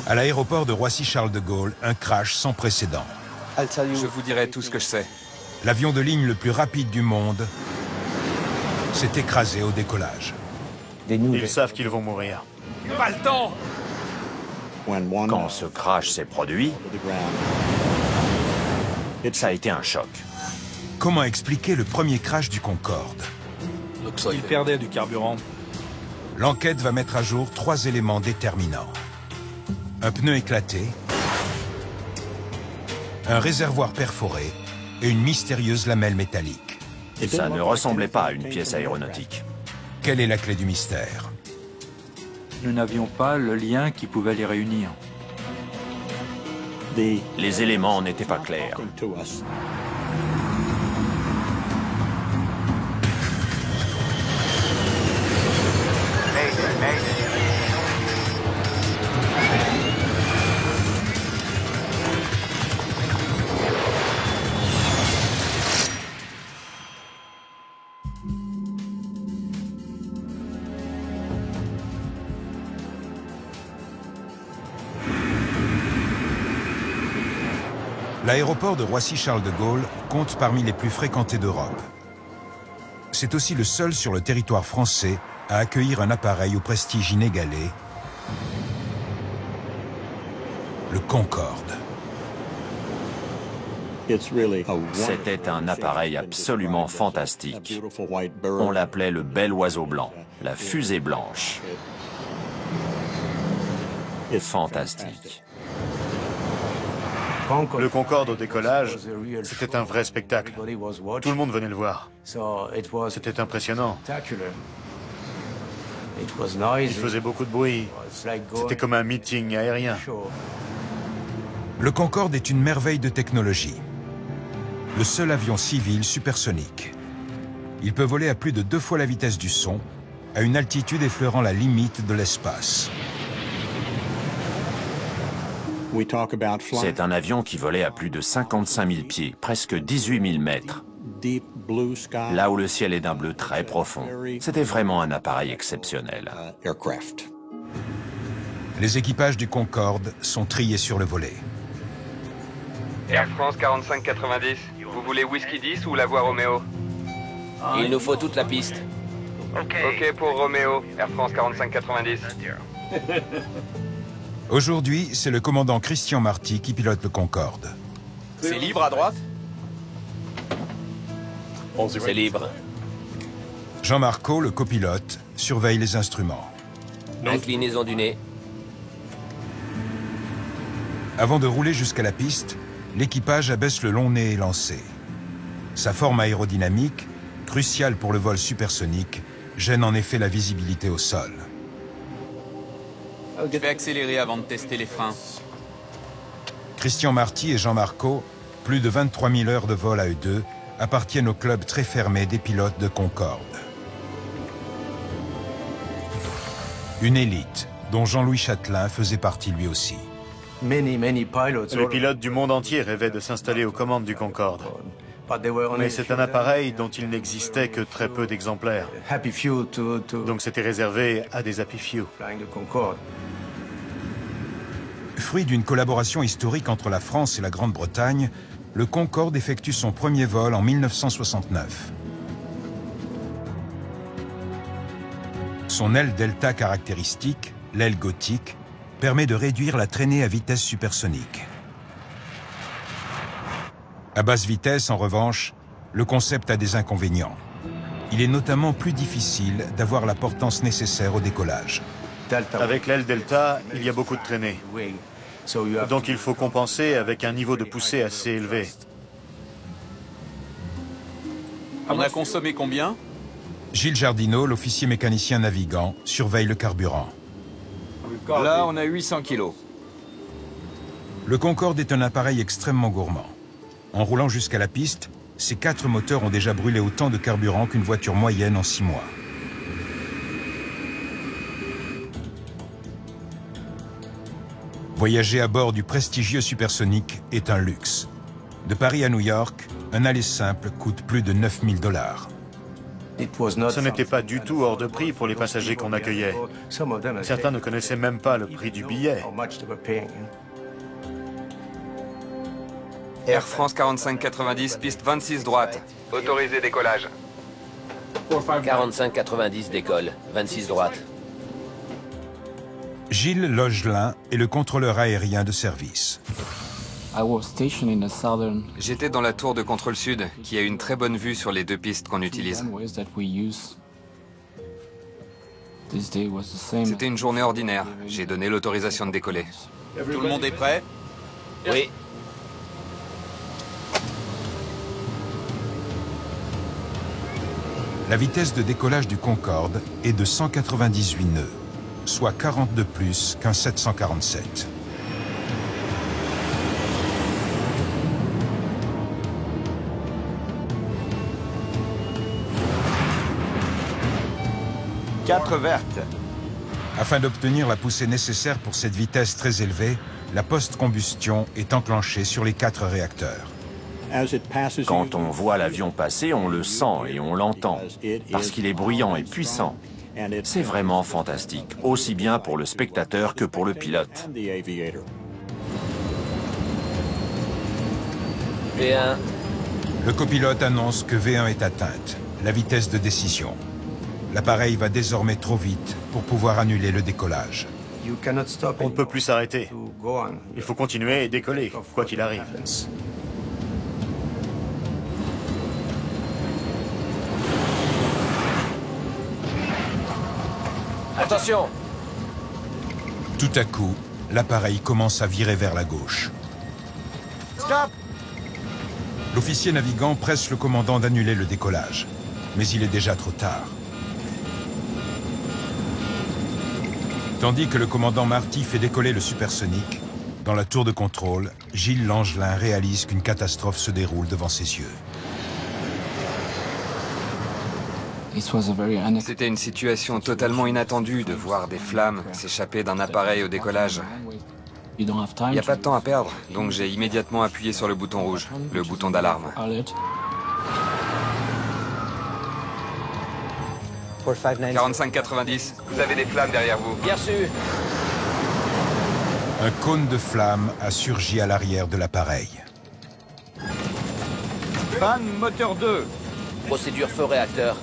À l'aéroport de Roissy-Charles de Gaulle, un crash sans précédent. Je vous dirai tout ce que je sais. L'avion de ligne le plus rapide du monde s'est écrasé au décollage. Ils savent qu'ils vont mourir. Pas le temps! Quand ce crash s'est produit, ça a été un choc. Comment expliquer le premier crash du Concorde? Il perdait du carburant. L'enquête va mettre à jour 3 éléments déterminants. Un pneu éclaté, un réservoir perforé et une mystérieuse lamelle métallique. Ça ne ressemblait pas à une pièce aéronautique. Quelle est la clé du mystère? Nous n'avions pas le lien qui pouvait les réunir. Les éléments n'étaient pas clairs. L'aéroport de Roissy-Charles de Gaulle compte parmi les plus fréquentés d'Europe. C'est aussi le seul sur le territoire français à accueillir un appareil au prestige inégalé, le Concorde. C'était un appareil absolument fantastique. On l'appelait le bel oiseau blanc, la fusée blanche. Fantastique. Le Concorde au décollage, c'était un vrai spectacle. Tout le monde venait le voir. C'était impressionnant. Il faisait beaucoup de bruit. C'était comme un meeting aérien. Le Concorde est une merveille de technologie. Le seul avion civil supersonique. Il peut voler à plus de 2 fois la vitesse du son, à une altitude effleurant la limite de l'espace. C'est un avion qui volait à plus de 55 000 pieds, presque 18 000 mètres. Là où le ciel est d'un bleu très profond. C'était vraiment un appareil exceptionnel. Les équipages du Concorde sont triés sur le volet. Air France 4590, vous voulez Whisky 10 ou la voie Roméo? Il nous faut toute la piste. Ok pour Roméo, Air France 4590. Aujourd'hui, c'est le commandant Christian Marty qui pilote le Concorde. C'est libre à droite? C'est libre. Jean Marco, le copilote, surveille les instruments. Inclinaison du nez. Avant de rouler jusqu'à la piste, l'équipage abaisse le long nez élancé. Sa forme aérodynamique, cruciale pour le vol supersonique, gêne en effet la visibilité au sol. Je vais accélérer avant de tester les freins. Christian Marty et Jean Marco, plus de 23 000 heures de vol à eux deux, appartiennent au club très fermé des pilotes de Concorde. Une élite dont Jean-Louis Chatelain faisait partie lui aussi. Les pilotes du monde entier rêvaient de s'installer aux commandes du Concorde. Mais c'est un appareil dont il n'existait que très peu d'exemplaires. Donc c'était réservé à des happy few. Fruit d'une collaboration historique entre la France et la Grande-Bretagne, le Concorde effectue son premier vol en 1969. Son aile delta caractéristique, l'aile gothique, permet de réduire la traînée à vitesse supersonique. À basse vitesse, en revanche, le concept a des inconvénients. Il est notamment plus difficile d'avoir la portance nécessaire au décollage. Avec l'aile delta, il y a beaucoup de traînée. Donc il faut compenser avec un niveau de poussée assez élevé. On a consommé combien? Gilles Jardineau, l'officier mécanicien navigant, surveille le carburant. Là, on a 800 kilos. Le Concorde est un appareil extrêmement gourmand. En roulant jusqu'à la piste, ces 4 moteurs ont déjà brûlé autant de carburant qu'une voiture moyenne en 6 mois. Voyager à bord du prestigieux supersonique est un luxe. De Paris à New York, un aller simple coûte plus de 9 000 $. Ce n'était pas du tout hors de prix pour les passagers qu'on accueillait. Certains ne connaissaient même pas le prix du billet. Air France 4590, piste 26 droite. Autorisé décollage. 45-90 décolle, 26 droite. Gilles Logelin est le contrôleur aérien de service. J'étais dans la tour de contrôle sud, qui a une très bonne vue sur les deux pistes qu'on utilise. C'était une journée ordinaire. J'ai donné l'autorisation de décoller. Tout le monde est prêt? Oui. La vitesse de décollage du Concorde est de 198 nœuds, soit 40 de plus qu'un 747. Quatre vertes. Afin d'obtenir la poussée nécessaire pour cette vitesse très élevée, la post-combustion est enclenchée sur les 4 réacteurs. Quand on voit l'avion passer, on le sent et on l'entend, parce qu'il est bruyant et puissant. C'est vraiment fantastique, aussi bien pour le spectateur que pour le pilote. V1, Le copilote annonce que V1 est atteinte, la vitesse de décision. L'appareil va désormais trop vite pour pouvoir annuler le décollage. On ne peut plus s'arrêter. Il faut continuer et décoller, quoi qu'il arrive. attention! Tout à coup, l'appareil commence à virer vers la gauche. Stop! L'officier navigant presse le commandant d'annuler le décollage, mais il est déjà trop tard. Tandis que le commandant Marty fait décoller le supersonique, dans la tour de contrôle, Gilles Langelin réalise qu'une catastrophe se déroule devant ses yeux. C'était une situation totalement inattendue de voir des flammes s'échapper d'un appareil au décollage. Il n'y a pas de temps à perdre, donc j'ai immédiatement appuyé sur le bouton rouge, le bouton d'alarme. 45-90, vous avez des flammes derrière vous. Bien sûr. Un cône de flammes a surgi à l'arrière de l'appareil. Panne moteur 2. Procédure feu réacteur.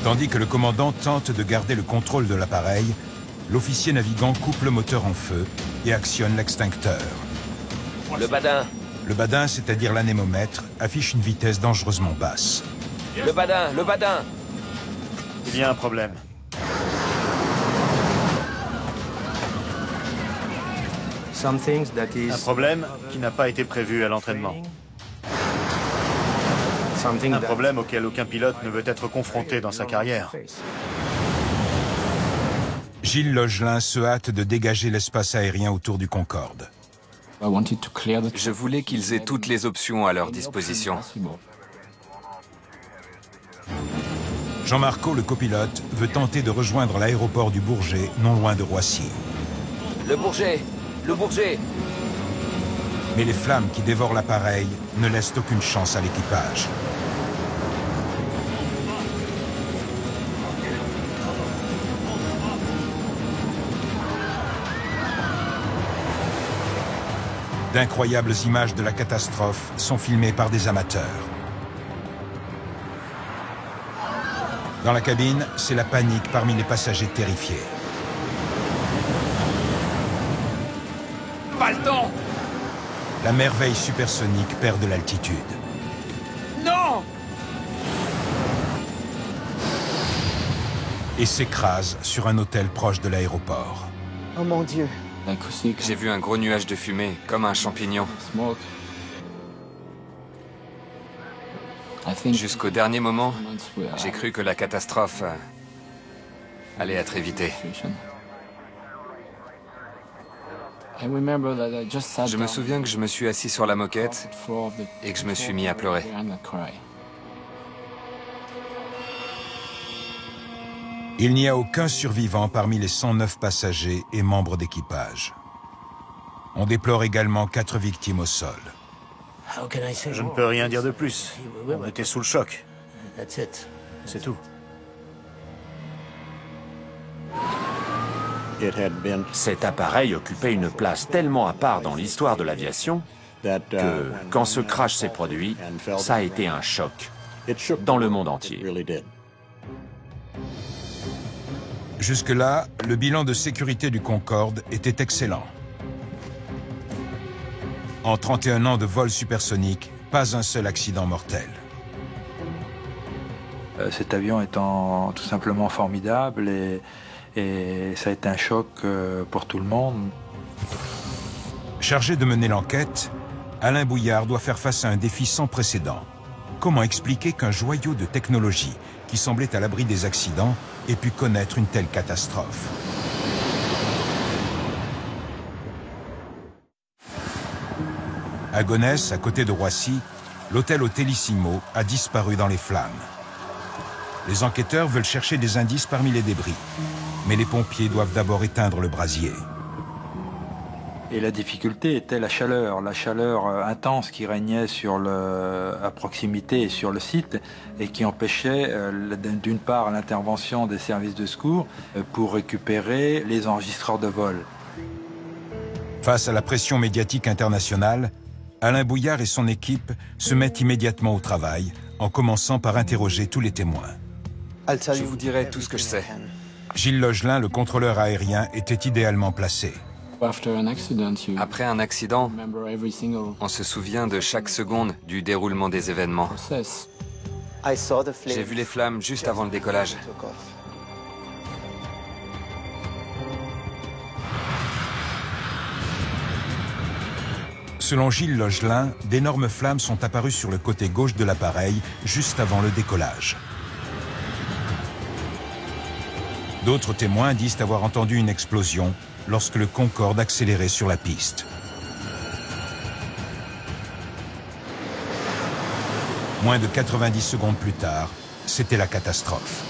Tandis que le commandant tente de garder le contrôle de l'appareil, l'officier navigant coupe le moteur en feu et actionne l'extincteur. Le badin. Le badin, c'est-à-dire l'anémomètre, affiche une vitesse dangereusement basse. Le badin, le badin. Il y a un problème. Un problème qui n'a pas été prévu à l'entraînement. Un problème auquel aucun pilote ne veut être confronté dans sa carrière. Gilles Logelin se hâte de dégager l'espace aérien autour du Concorde. Je voulais qu'ils aient toutes les options à leur disposition. Jean-Marco, le copilote, veut tenter de rejoindre l'aéroport du Bourget, non loin de Roissy. Le Bourget, le Bourget. Mais les flammes qui dévorent l'appareil ne laissent aucune chance à l'équipage. D'incroyables images de la catastrophe sont filmées par des amateurs. Dans la cabine, c'est la panique parmi les passagers terrifiés. Pas le temps! La merveille supersonique perd de l'altitude. Non! Et s'écrase sur un hôtel proche de l'aéroport. Oh mon Dieu. J'ai vu un gros nuage de fumée, comme un champignon. Jusqu'au dernier moment, j'ai cru que la catastrophe allait être évitée. Je me souviens que je me suis assis sur la moquette et que je me suis mis à pleurer. Il n'y a aucun survivant parmi les 109 passagers et membres d'équipage. On déplore également 4 victimes au sol. Je ne peux rien dire de plus. On était sous le choc. C'est tout. Cet appareil occupait une place tellement à part dans l'histoire de l'aviation que, quand ce crash s'est produit, ça a été un choc dans le monde entier. Jusque-là, le bilan de sécurité du Concorde était excellent. En 31 ans de vol supersonique, pas un seul accident mortel. Cet avion étant tout simplement formidable et ça a été un choc pour tout le monde. Chargé de mener l'enquête, Alain Bouillard doit faire face à un défi sans précédent. Comment expliquer qu'un joyau de technologie qui semblait à l'abri des accidents ait pu connaître une telle catastrophe? À Gonesse, à côté de Roissy, l'hôtel Hotellissimo a disparu dans les flammes. Les enquêteurs veulent chercher des indices parmi les débris, mais les pompiers doivent d'abord éteindre le brasier. Et la difficulté était la chaleur intense qui régnait à proximité et sur le site et qui empêchait d'une part l'intervention des services de secours pour récupérer les enregistreurs de vol. Face à la pression médiatique internationale, Alain Bouillard et son équipe se mettent immédiatement au travail, en commençant par interroger tous les témoins. Je vous dirai tout ce que je sais. Gilles Logelin, le contrôleur aérien, était idéalement placé. Après un accident, on se souvient de chaque seconde du déroulement des événements. J'ai vu les flammes juste avant le décollage. Selon Gilles Logelin, d'énormes flammes sont apparues sur le côté gauche de l'appareil juste avant le décollage. D'autres témoins disent avoir entendu une explosion lorsque le Concorde accélérait sur la piste. Moins de 90 secondes plus tard, c'était la catastrophe.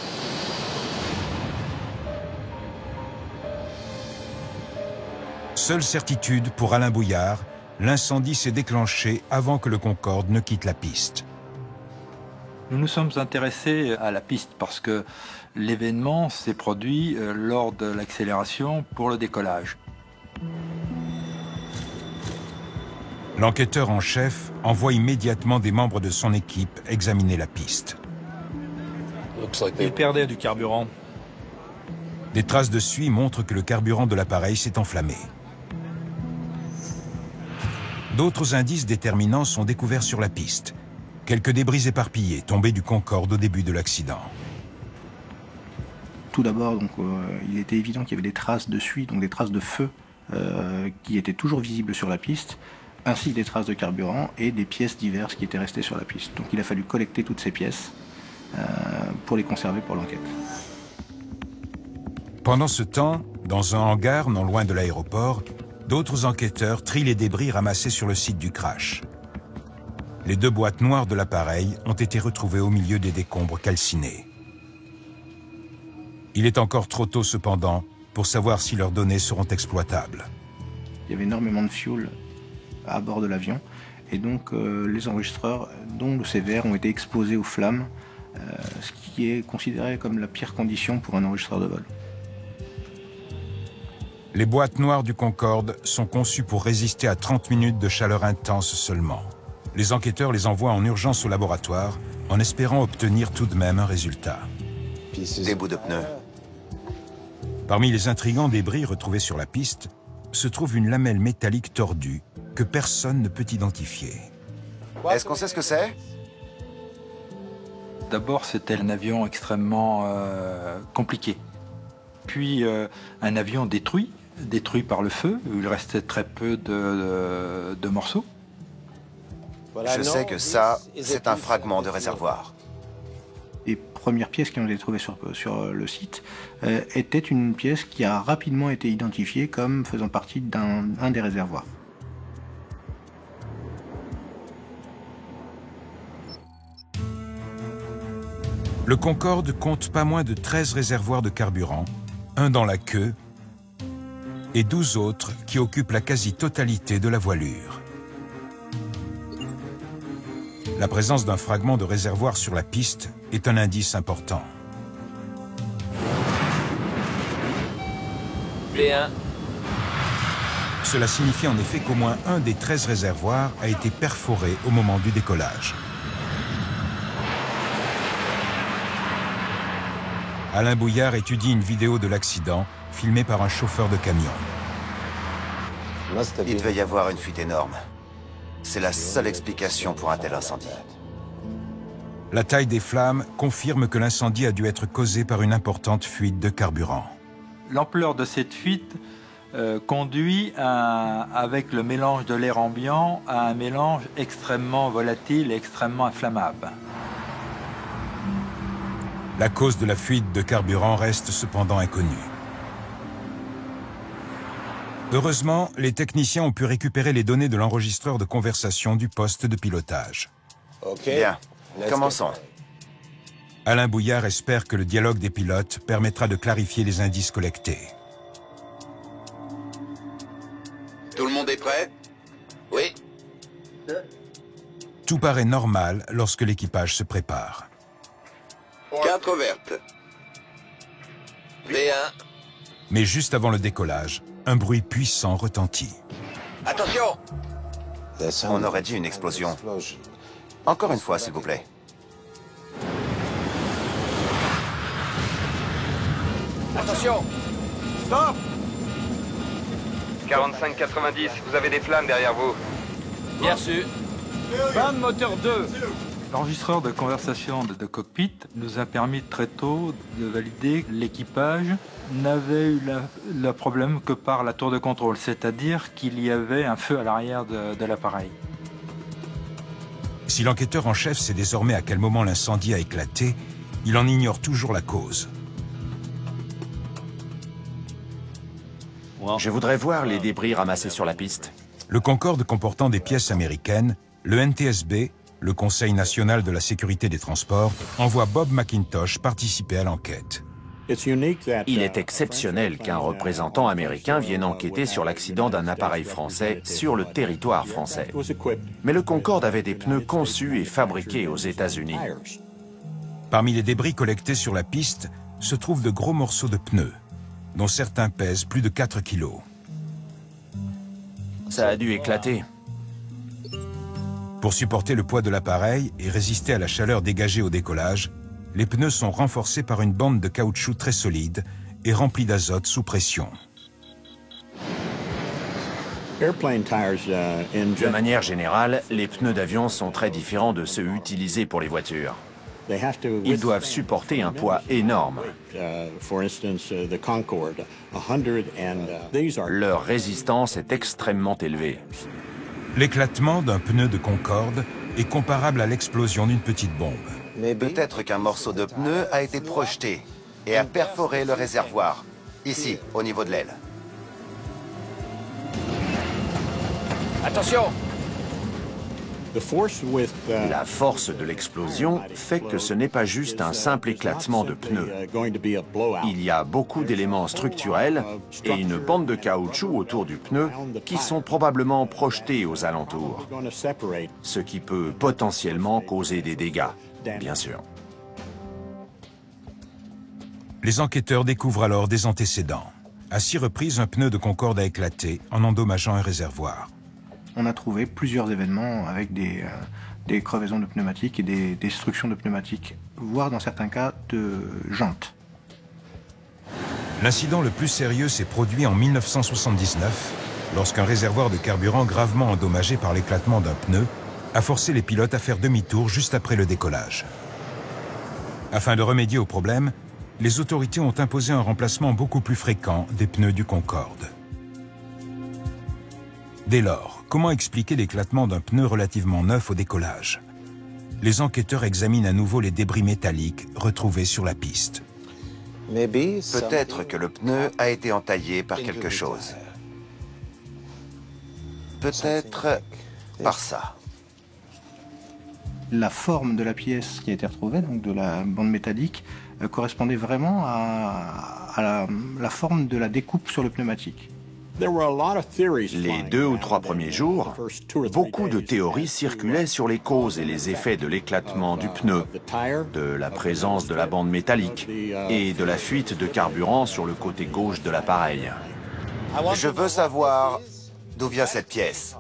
Seule certitude pour Alain Bouillard, l'incendie s'est déclenché avant que le Concorde ne quitte la piste. Nous nous sommes intéressés à la piste parce que l'événement s'est produit lors de l'accélération pour le décollage. L'enquêteur en chef envoie immédiatement des membres de son équipe examiner la piste. Il perdait du carburant. Des traces de suie montrent que le carburant de l'appareil s'est enflammé. D'autres indices déterminants sont découverts sur la piste. Quelques débris éparpillés tombés du Concorde au début de l'accident. Tout d'abord, il était évident qu'il y avait des traces de suie, donc des traces de feu qui étaient toujours visibles sur la piste, ainsi que des traces de carburant et des pièces diverses qui étaient restées sur la piste. Donc il a fallu collecter toutes ces pièces pour les conserver pour l'enquête. Pendant ce temps, dans un hangar non loin de l'aéroport, d'autres enquêteurs trient les débris ramassés sur le site du crash. Les deux boîtes noires de l'appareil ont été retrouvées au milieu des décombres calcinés. Il est encore trop tôt cependant pour savoir si leurs données seront exploitables. Il y avait énormément de fuel à bord de l'avion et donc les enregistreurs, dont le CVR, ont été exposés aux flammes, ce qui est considéré comme la pire condition pour un enregistreur de vol. Les boîtes noires du Concorde sont conçues pour résister à 30 minutes de chaleur intense seulement. Les enquêteurs les envoient en urgence au laboratoire en espérant obtenir tout de même un résultat. Des bouts de pneus. Parmi les intrigants débris retrouvés sur la piste, se trouve une lamelle métallique tordue que personne ne peut identifier. Est-ce qu'on sait ce que c'est? D'abord, c'était un avion extrêmement compliqué. Puis, un avion détruit par le feu, où il restait très peu de morceaux. Je sais que ça, c'est un fragment de réservoir. Les premières pièces qui ont été trouvées sur le site étaient une pièce qui a rapidement été identifiée comme faisant partie d'un des réservoirs. Le Concorde compte pas moins de 13 réservoirs de carburant, un dans la queue et 12 autres qui occupent la quasi-totalité de la voilure. La présence d'un fragment de réservoir sur la piste est un indice important. B1. Cela signifie en effet qu'au moins un des 13 réservoirs a été perforé au moment du décollage. Alain Bouillard étudie une vidéo de l'accident filmée par un chauffeur de camion. Il devait y avoir une fuite énorme. C'est la seule explication pour un tel incendie. La taille des flammes confirme que l'incendie a dû être causé par une importante fuite de carburant. L'ampleur de cette fuite conduit avec le mélange de l'air ambiant à un mélange extrêmement volatile et extrêmement inflammable. La cause de la fuite de carburant reste cependant inconnue. Heureusement, les techniciens ont pu récupérer les données de l'enregistreur de conversation du poste de pilotage. Bien, commençons. Alain Bouillard espère que le dialogue des pilotes permettra de clarifier les indices collectés. Tout le monde est prêt? Oui. Tout paraît normal lorsque l'équipage se prépare. 4 vertes. B1. Mais juste avant le décollage, un bruit puissant retentit. Attention! On aurait dit une explosion. Encore une fois, s'il vous plaît. Attention! Stop! 45-90, vous avez des flammes derrière vous. Bien reçu. Panne moteur 2. L'enregistreur de conversation de cockpit nous a permis très tôt de valider que l'équipage n'avait eu le problème que par la tour de contrôle, c'est-à-dire qu'il y avait un feu à l'arrière de l'appareil. Si l'enquêteur en chef sait désormais à quel moment l'incendie a éclaté, il en ignore toujours la cause. Je voudrais voir les débris ramassés sur la piste. Le Concorde comportant des pièces américaines, le NTSB, le Conseil national de la sécurité des transports, envoie Bob McIntosh participer à l'enquête. Il est exceptionnel qu'un représentant américain vienne enquêter sur l'accident d'un appareil français sur le territoire français. Mais le Concorde avait des pneus conçus et fabriqués aux États-Unis. Parmi les débris collectés sur la piste se trouvent de gros morceaux de pneus, dont certains pèsent plus de 4 kilos. Ça a dû éclater. Pour supporter le poids de l'appareil et résister à la chaleur dégagée au décollage, les pneus sont renforcés par une bande de caoutchouc très solide et remplie d'azote sous pression. De manière générale, les pneus d'avion sont très différents de ceux utilisés pour les voitures. Ils doivent supporter un poids énorme. Leur résistance est extrêmement élevée. L'éclatement d'un pneu de Concorde est comparable à l'explosion d'une petite bombe. Mais peut-être qu'un morceau de pneu a été projeté et a perforé le réservoir, ici, au niveau de l'aile. Attention! La force de l'explosion fait que ce n'est pas juste un simple éclatement de pneus. Il y a beaucoup d'éléments structurels et une bande de caoutchouc autour du pneu qui sont probablement projetés aux alentours, ce qui peut potentiellement causer des dégâts, bien sûr. Les enquêteurs découvrent alors des antécédents. À 6 reprises, un pneu de Concorde a éclaté en endommageant un réservoir. On a trouvé plusieurs événements avec des crevaisons de pneumatiques et des destructions de pneumatiques, voire dans certains cas de jantes. L'incident le plus sérieux s'est produit en 1979, lorsqu'un réservoir de carburant gravement endommagé par l'éclatement d'un pneu a forcé les pilotes à faire demi-tour juste après le décollage. Afin de remédier au problème, les autorités ont imposé un remplacement beaucoup plus fréquent des pneus du Concorde. Dès lors, comment expliquer l'éclatement d'un pneu relativement neuf au décollage? Les enquêteurs examinent à nouveau les débris métalliques retrouvés sur la piste. Peut-être que le pneu a été entaillé par quelque chose. Peut-être par ça. La forme de la pièce qui a été retrouvée, donc de la bande métallique, correspondait vraiment à la forme de la découpe sur le pneumatique. Les 2 ou 3 premiers jours, beaucoup de théories circulaient sur les causes et les effets de l'éclatement du pneu, de la présence de la bande métallique et de la fuite de carburant sur le côté gauche de l'appareil. Je veux savoir d'où vient cette pièce.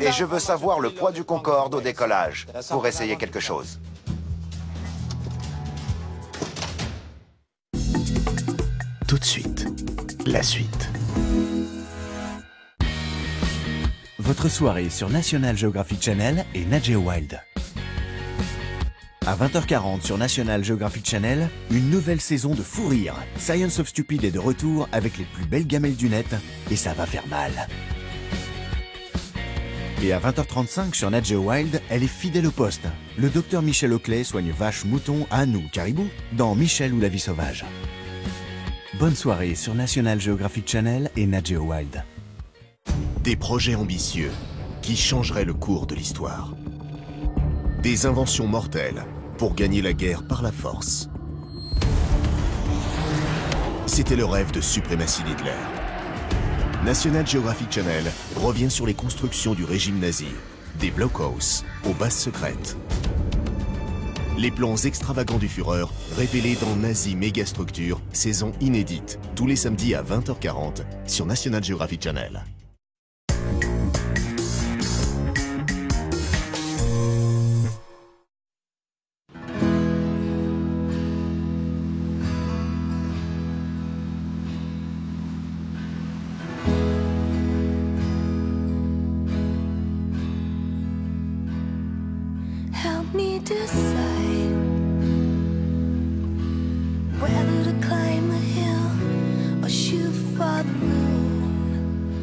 Et je veux savoir le poids du Concorde au décollage, pour essayer quelque chose. Tout de suite, la suite. Votre soirée sur National Geographic Channel et Nat Geo Wild. À 20h40 sur National Geographic Channel, une nouvelle saison de fou rire. Science of Stupid est de retour avec les plus belles gamelles du net et ça va faire mal. Et à 20h35 sur Nat Geo Wild, elle est fidèle au poste. Le docteur Michel Oakley soigne vaches, moutons, ânes ou caribous dans Michel ou la vie sauvage. Bonne soirée sur National Geographic Channel et Nat Geo Wild. Des projets ambitieux qui changeraient le cours de l'histoire. Des inventions mortelles pour gagner la guerre par la force. C'était le rêve de suprématie d'Hitler. National Geographic Channel revient sur les constructions du régime nazi, des blockhaus aux bases secrètes. Les plans extravagants du Führer révélés dans Nazi Mégastructure, saison inédite, tous les samedis à 20h40 sur National Geographic Channel.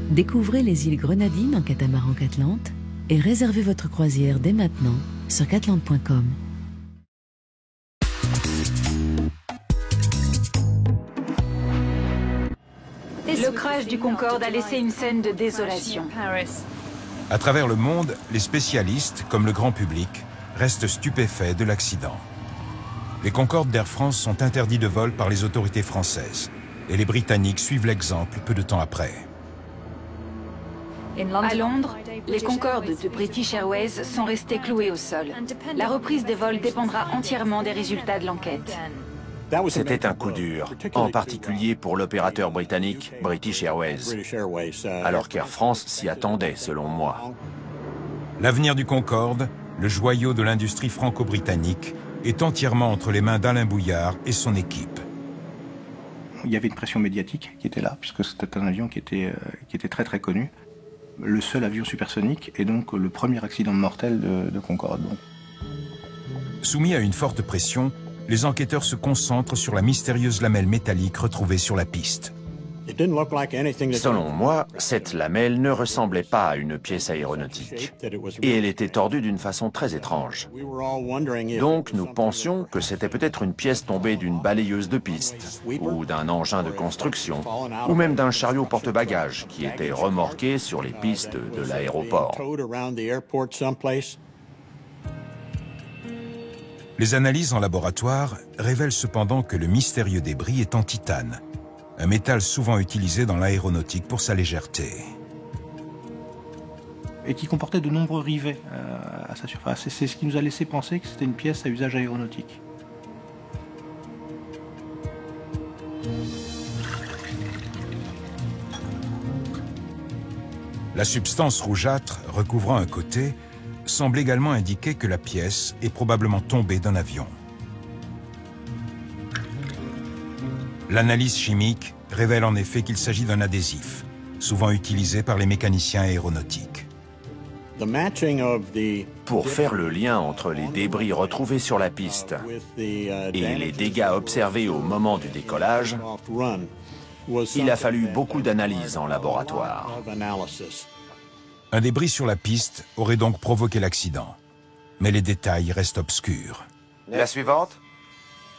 Découvrez les îles Grenadines en catamaran Catlante et réservez votre croisière dès maintenant sur catlante.com. Le crash du Concorde a laissé une scène de désolation. À travers le monde, les spécialistes, comme le grand public, restent stupéfaits de l'accident. Les Concorde d'Air France sont interdits de vol par les autorités françaises et les Britanniques suivent l'exemple peu de temps après. À Londres, les Concorde de British Airways sont restés cloués au sol. La reprise des vols dépendra entièrement des résultats de l'enquête. C'était un coup dur, en particulier pour l'opérateur britannique British Airways, alors qu'Air France s'y attendait, selon moi. L'avenir du Concorde, le joyau de l'industrie franco-britannique, est entièrement entre les mains d'Alain Bouillard et son équipe. Il y avait une pression médiatique qui était là, puisque c'était un avion qui était très très connu. Le seul avion supersonique et donc le premier accident mortel de Concorde. Soumis à une forte pression, les enquêteurs se concentrent sur la mystérieuse lamelle métallique retrouvée sur la piste. Selon moi, cette lamelle ne ressemblait pas à une pièce aéronautique. Et elle était tordue d'une façon très étrange. Donc nous pensions que c'était peut-être une pièce tombée d'une balayeuse de piste, ou d'un engin de construction, ou même d'un chariot porte-bagages qui était remorqué sur les pistes de l'aéroport. Les analyses en laboratoire révèlent cependant que le mystérieux débris est en titane, un métal souvent utilisé dans l'aéronautique pour sa légèreté. Et qui comportait de nombreux rivets à sa surface. Et c'est ce qui nous a laissé penser que c'était une pièce à usage aéronautique. La substance rougeâtre recouvrant un côté semble également indiquer que la pièce est probablement tombée d'un avion. L'analyse chimique révèle en effet qu'il s'agit d'un adhésif, souvent utilisé par les mécaniciens aéronautiques. Pour faire le lien entre les débris retrouvés sur la piste et les dégâts observés au moment du décollage, il a fallu beaucoup d'analyses en laboratoire. Un débris sur la piste aurait donc provoqué l'accident, mais les détails restent obscurs. La suivante ?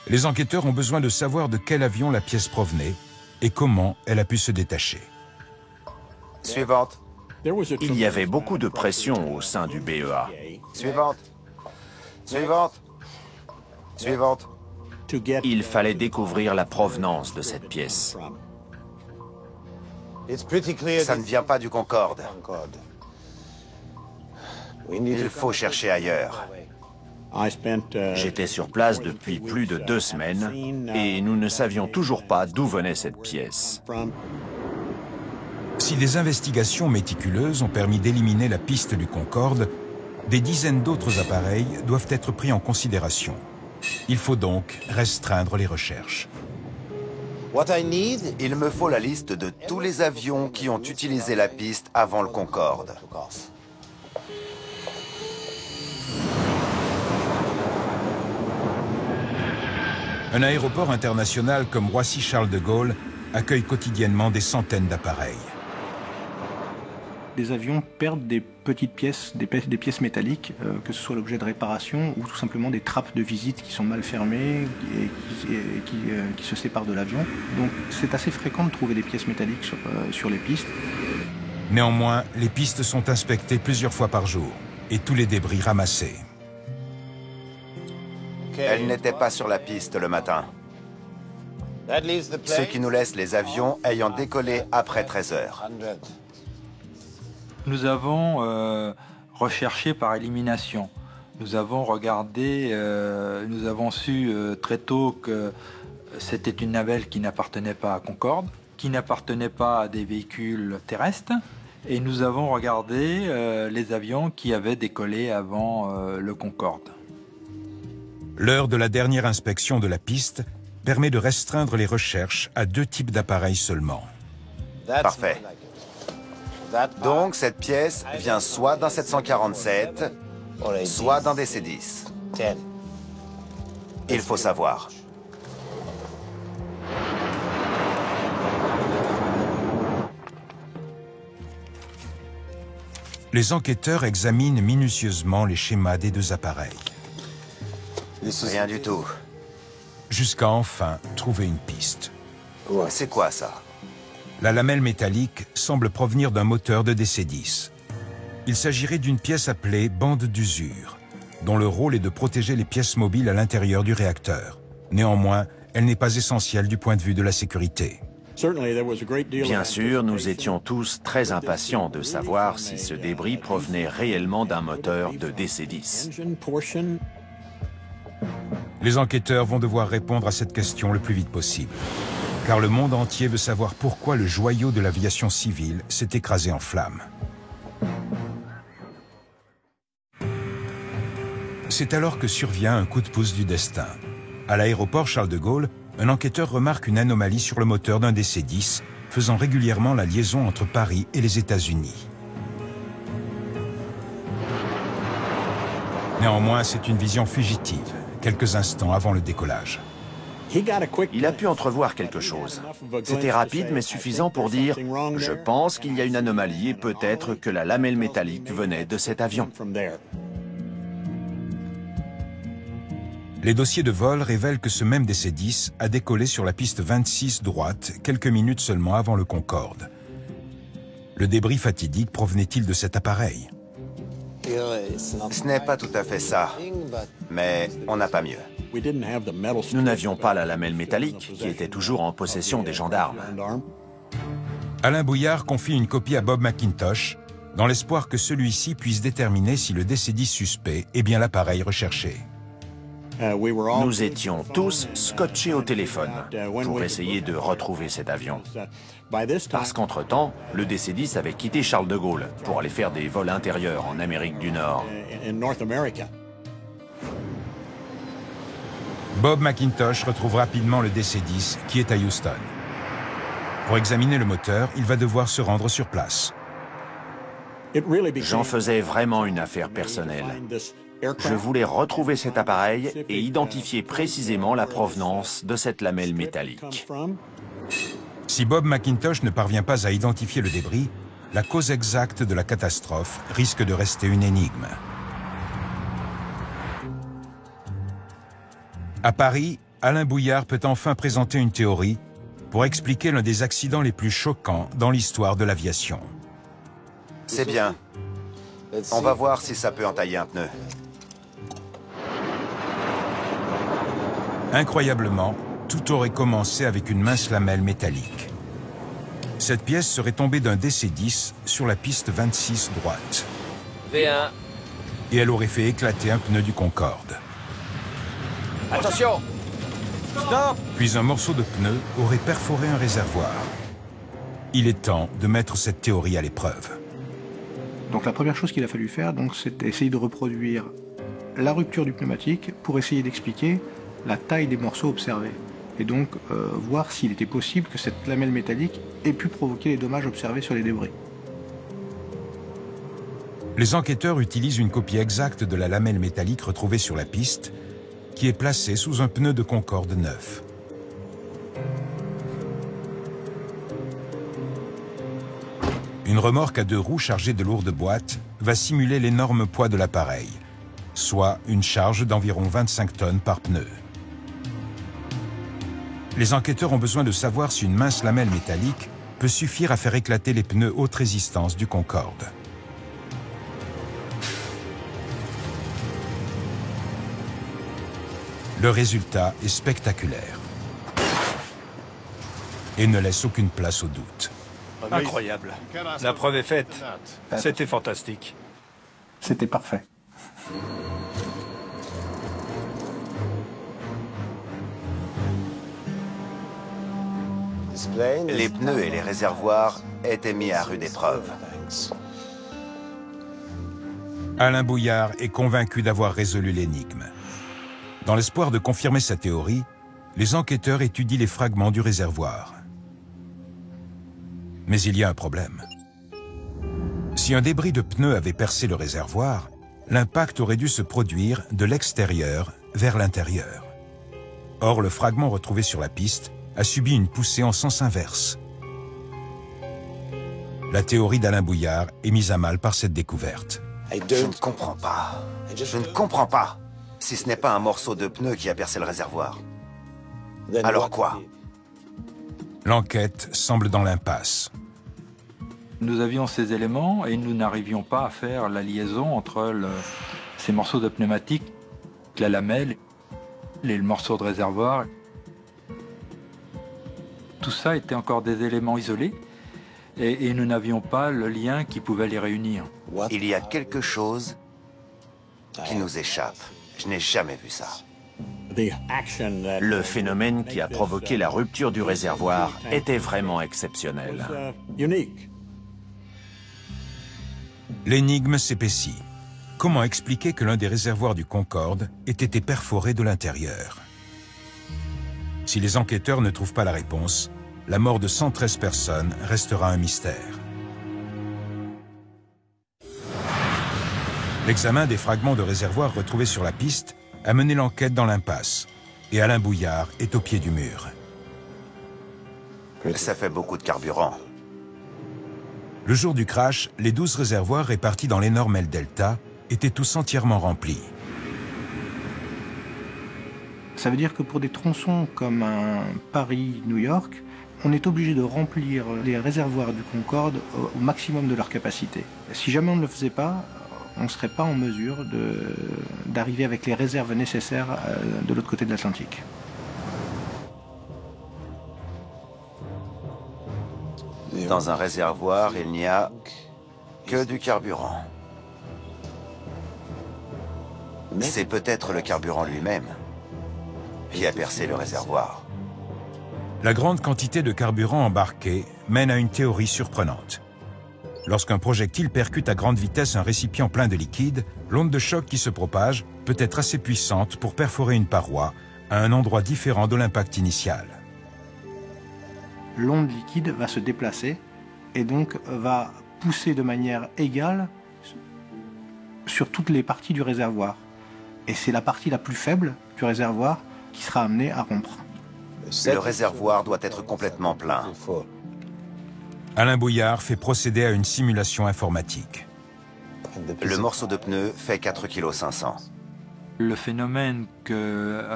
Les enquêteurs ont besoin de savoir de quel avion la pièce provenait et comment elle a pu se détacher. Suivante. Il y avait beaucoup de pression au sein du BEA. Suivante. Suivante. Suivante. Il fallait découvrir la provenance de cette pièce. Ça ne vient pas du Concorde. Il faut chercher ailleurs. J'étais sur place depuis plus de 2 semaines et nous ne savions toujours pas d'où venait cette pièce. Si des investigations méticuleuses ont permis d'éliminer la piste du Concorde, des dizaines d'autres appareils doivent être pris en considération. Il faut donc restreindre les recherches. Il me faut la liste de tous les avions qui ont utilisé la piste avant le Concorde. Un aéroport international comme Roissy-Charles de Gaulle accueille quotidiennement des centaines d'appareils. Les avions perdent des petites pièces, des pièces métalliques, que ce soit l'objet de réparation ou tout simplement des trappes de visite qui sont mal fermées et qui se séparent de l'avion. Donc c'est assez fréquent de trouver des pièces métalliques sur les pistes. Néanmoins, les pistes sont inspectées plusieurs fois par jour et tous les débris ramassés. Elle n'était pas sur la piste le matin. Ce qui nous laisse les avions ayant décollé après 13 heures. Nous avons recherché par élimination. Nous avons regardé, nous avons su très tôt que c'était une navette qui n'appartenait pas à Concorde, qui n'appartenait pas à des véhicules terrestres. Et nous avons regardé les avions qui avaient décollé avant le Concorde. L'heure de la dernière inspection de la piste permet de restreindre les recherches à 2 types d'appareils seulement. Parfait. Donc cette pièce vient soit d'un 747, soit d'un DC-10. Il faut savoir. Les enquêteurs examinent minutieusement les schémas des 2 appareils. Rien du tout. Jusqu'à enfin trouver une piste. C'est quoi ça? La lamelle métallique semble provenir d'un moteur de DC-10. Il s'agirait d'une pièce appelée bande d'usure, dont le rôle est de protéger les pièces mobiles à l'intérieur du réacteur. Néanmoins, elle n'est pas essentielle du point de vue de la sécurité. Bien sûr, nous étions tous très impatients de savoir si ce débris provenait réellement d'un moteur de DC-10. Les enquêteurs vont devoir répondre à cette question le plus vite possible, car le monde entier veut savoir pourquoi le joyau de l'aviation civile s'est écrasé en flammes. C'est alors que survient un coup de pouce du destin. À l'aéroport Charles de Gaulle, un enquêteur remarque une anomalie sur le moteur d'un DC-10, faisant régulièrement la liaison entre Paris et les États-Unis. Néanmoins, c'est une vision fugitive, quelques instants avant le décollage. Il a pu entrevoir quelque chose. C'était rapide mais suffisant pour dire « Je pense qu'il y a une anomalie et peut-être que la lamelle métallique venait de cet avion ». Les dossiers de vol révèlent que ce même DC-10 a décollé sur la piste 26 droite quelques minutes seulement avant le Concorde. Le débris fatidique provenait-il de cet appareil? Ce n'est pas tout à fait ça, mais on n'a pas mieux. Nous n'avions pas la lamelle métallique, qui était toujours en possession des gendarmes. Alain Bouillard confie une copie à Bob McIntosh, dans l'espoir que celui-ci puisse déterminer si le DC-10 suspect est bien l'appareil recherché. Nous étions tous scotchés au téléphone pour essayer de retrouver cet avion. Parce qu'entre-temps, le DC-10 avait quitté Charles de Gaulle pour aller faire des vols intérieurs en Amérique du Nord. Bob McIntosh retrouve rapidement le DC-10 qui est à Houston. Pour examiner le moteur, il va devoir se rendre sur place. J'en faisais vraiment une affaire personnelle. Je voulais retrouver cet appareil et identifier précisément la provenance de cette lamelle métallique. Si Bob McIntosh ne parvient pas à identifier le débris, la cause exacte de la catastrophe risque de rester une énigme. À Paris, Alain Bouillard peut enfin présenter une théorie pour expliquer l'un des accidents les plus choquants dans l'histoire de l'aviation. C'est bien. On va voir si ça peut entailler un pneu. Incroyablement, tout aurait commencé avec une mince lamelle métallique. Cette pièce serait tombée d'un DC-10 sur la piste 26 droite. V1. Et elle aurait fait éclater un pneu du Concorde. Attention! Stop! Puis un morceau de pneu aurait perforé un réservoir. Il est temps de mettre cette théorie à l'épreuve. Donc la première chose qu'il a fallu faire, c'est essayer de reproduire la rupture du pneumatique pour essayer d'expliquer la taille des morceaux observés. Et donc voir s'il était possible que cette lamelle métallique ait pu provoquer les dommages observés sur les débris. Les enquêteurs utilisent une copie exacte de la lamelle métallique retrouvée sur la piste, qui est placée sous un pneu de Concorde neuf. Une remorque à 2 roues chargée de lourdes boîtes va simuler l'énorme poids de l'appareil, soit une charge d'environ 25 tonnes par pneu. Les enquêteurs ont besoin de savoir si une mince lamelle métallique peut suffire à faire éclater les pneus haute résistance du Concorde. Le résultat est spectaculaire et ne laisse aucune place au doute. Incroyable. La preuve est faite. C'était fantastique. C'était parfait. Les pneus et les réservoirs étaient mis à rude épreuve. Alain Bouillard est convaincu d'avoir résolu l'énigme. Dans l'espoir de confirmer sa théorie, les enquêteurs étudient les fragments du réservoir. Mais il y a un problème. Si un débris de pneu avait percé le réservoir, l'impact aurait dû se produire de l'extérieur vers l'intérieur. Or, le fragment retrouvé sur la piste a subi une poussée en sens inverse. La théorie d'Alain Bouillard est mise à mal par cette découverte. Je ne comprends pas. Je ne comprends pas. Si ce n'est pas un morceau de pneu qui a percé le réservoir. Alors quoi? L'enquête semble dans l'impasse. Nous avions ces éléments et nous n'arrivions pas à faire la liaison entre ces morceaux de pneumatique, la lamelle, le morceau de réservoir. Tout ça était encore des éléments isolés et nous n'avions pas le lien qui pouvait les réunir. Il y a quelque chose qui nous échappe. Je n'ai jamais vu ça. Le phénomène qui a provoqué la rupture du réservoir était vraiment exceptionnel. L'énigme s'épaissit. Comment expliquer que l'un des réservoirs du Concorde ait été perforé de l'intérieur? Si les enquêteurs ne trouvent pas la réponse, la mort de 113 personnes restera un mystère. L'examen des fragments de réservoirs retrouvés sur la piste a mené l'enquête dans l'impasse, et Alain Bouillard est au pied du mur. Ça fait beaucoup de carburant. Le jour du crash, les 12 réservoirs répartis dans l'énorme aile delta étaient tous entièrement remplis. Ça veut dire que pour des tronçons comme un Paris-New York, on est obligé de remplir les réservoirs du Concorde au maximum de leur capacité. Si jamais on ne le faisait pas, on ne serait pas en mesure d'arriver avec les réserves nécessaires de l'autre côté de l'Atlantique. Dans un réservoir, il n'y a que du carburant. C'est peut-être le carburant lui-même qui a percé le réservoir. La grande quantité de carburant embarqué mène à une théorie surprenante. Lorsqu'un projectile percute à grande vitesse un récipient plein de liquide, l'onde de choc qui se propage peut être assez puissante pour perforer une paroi à un endroit différent de l'impact initial. L'onde liquide va se déplacer et donc va pousser de manière égale sur toutes les parties du réservoir. Et c'est la partie la plus faible du réservoir qui sera amenée à rompre. Le réservoir doit être complètement plein. Alain Bouillard fait procéder à une simulation informatique. Le morceau de pneu fait 4,5 kg. Le phénomène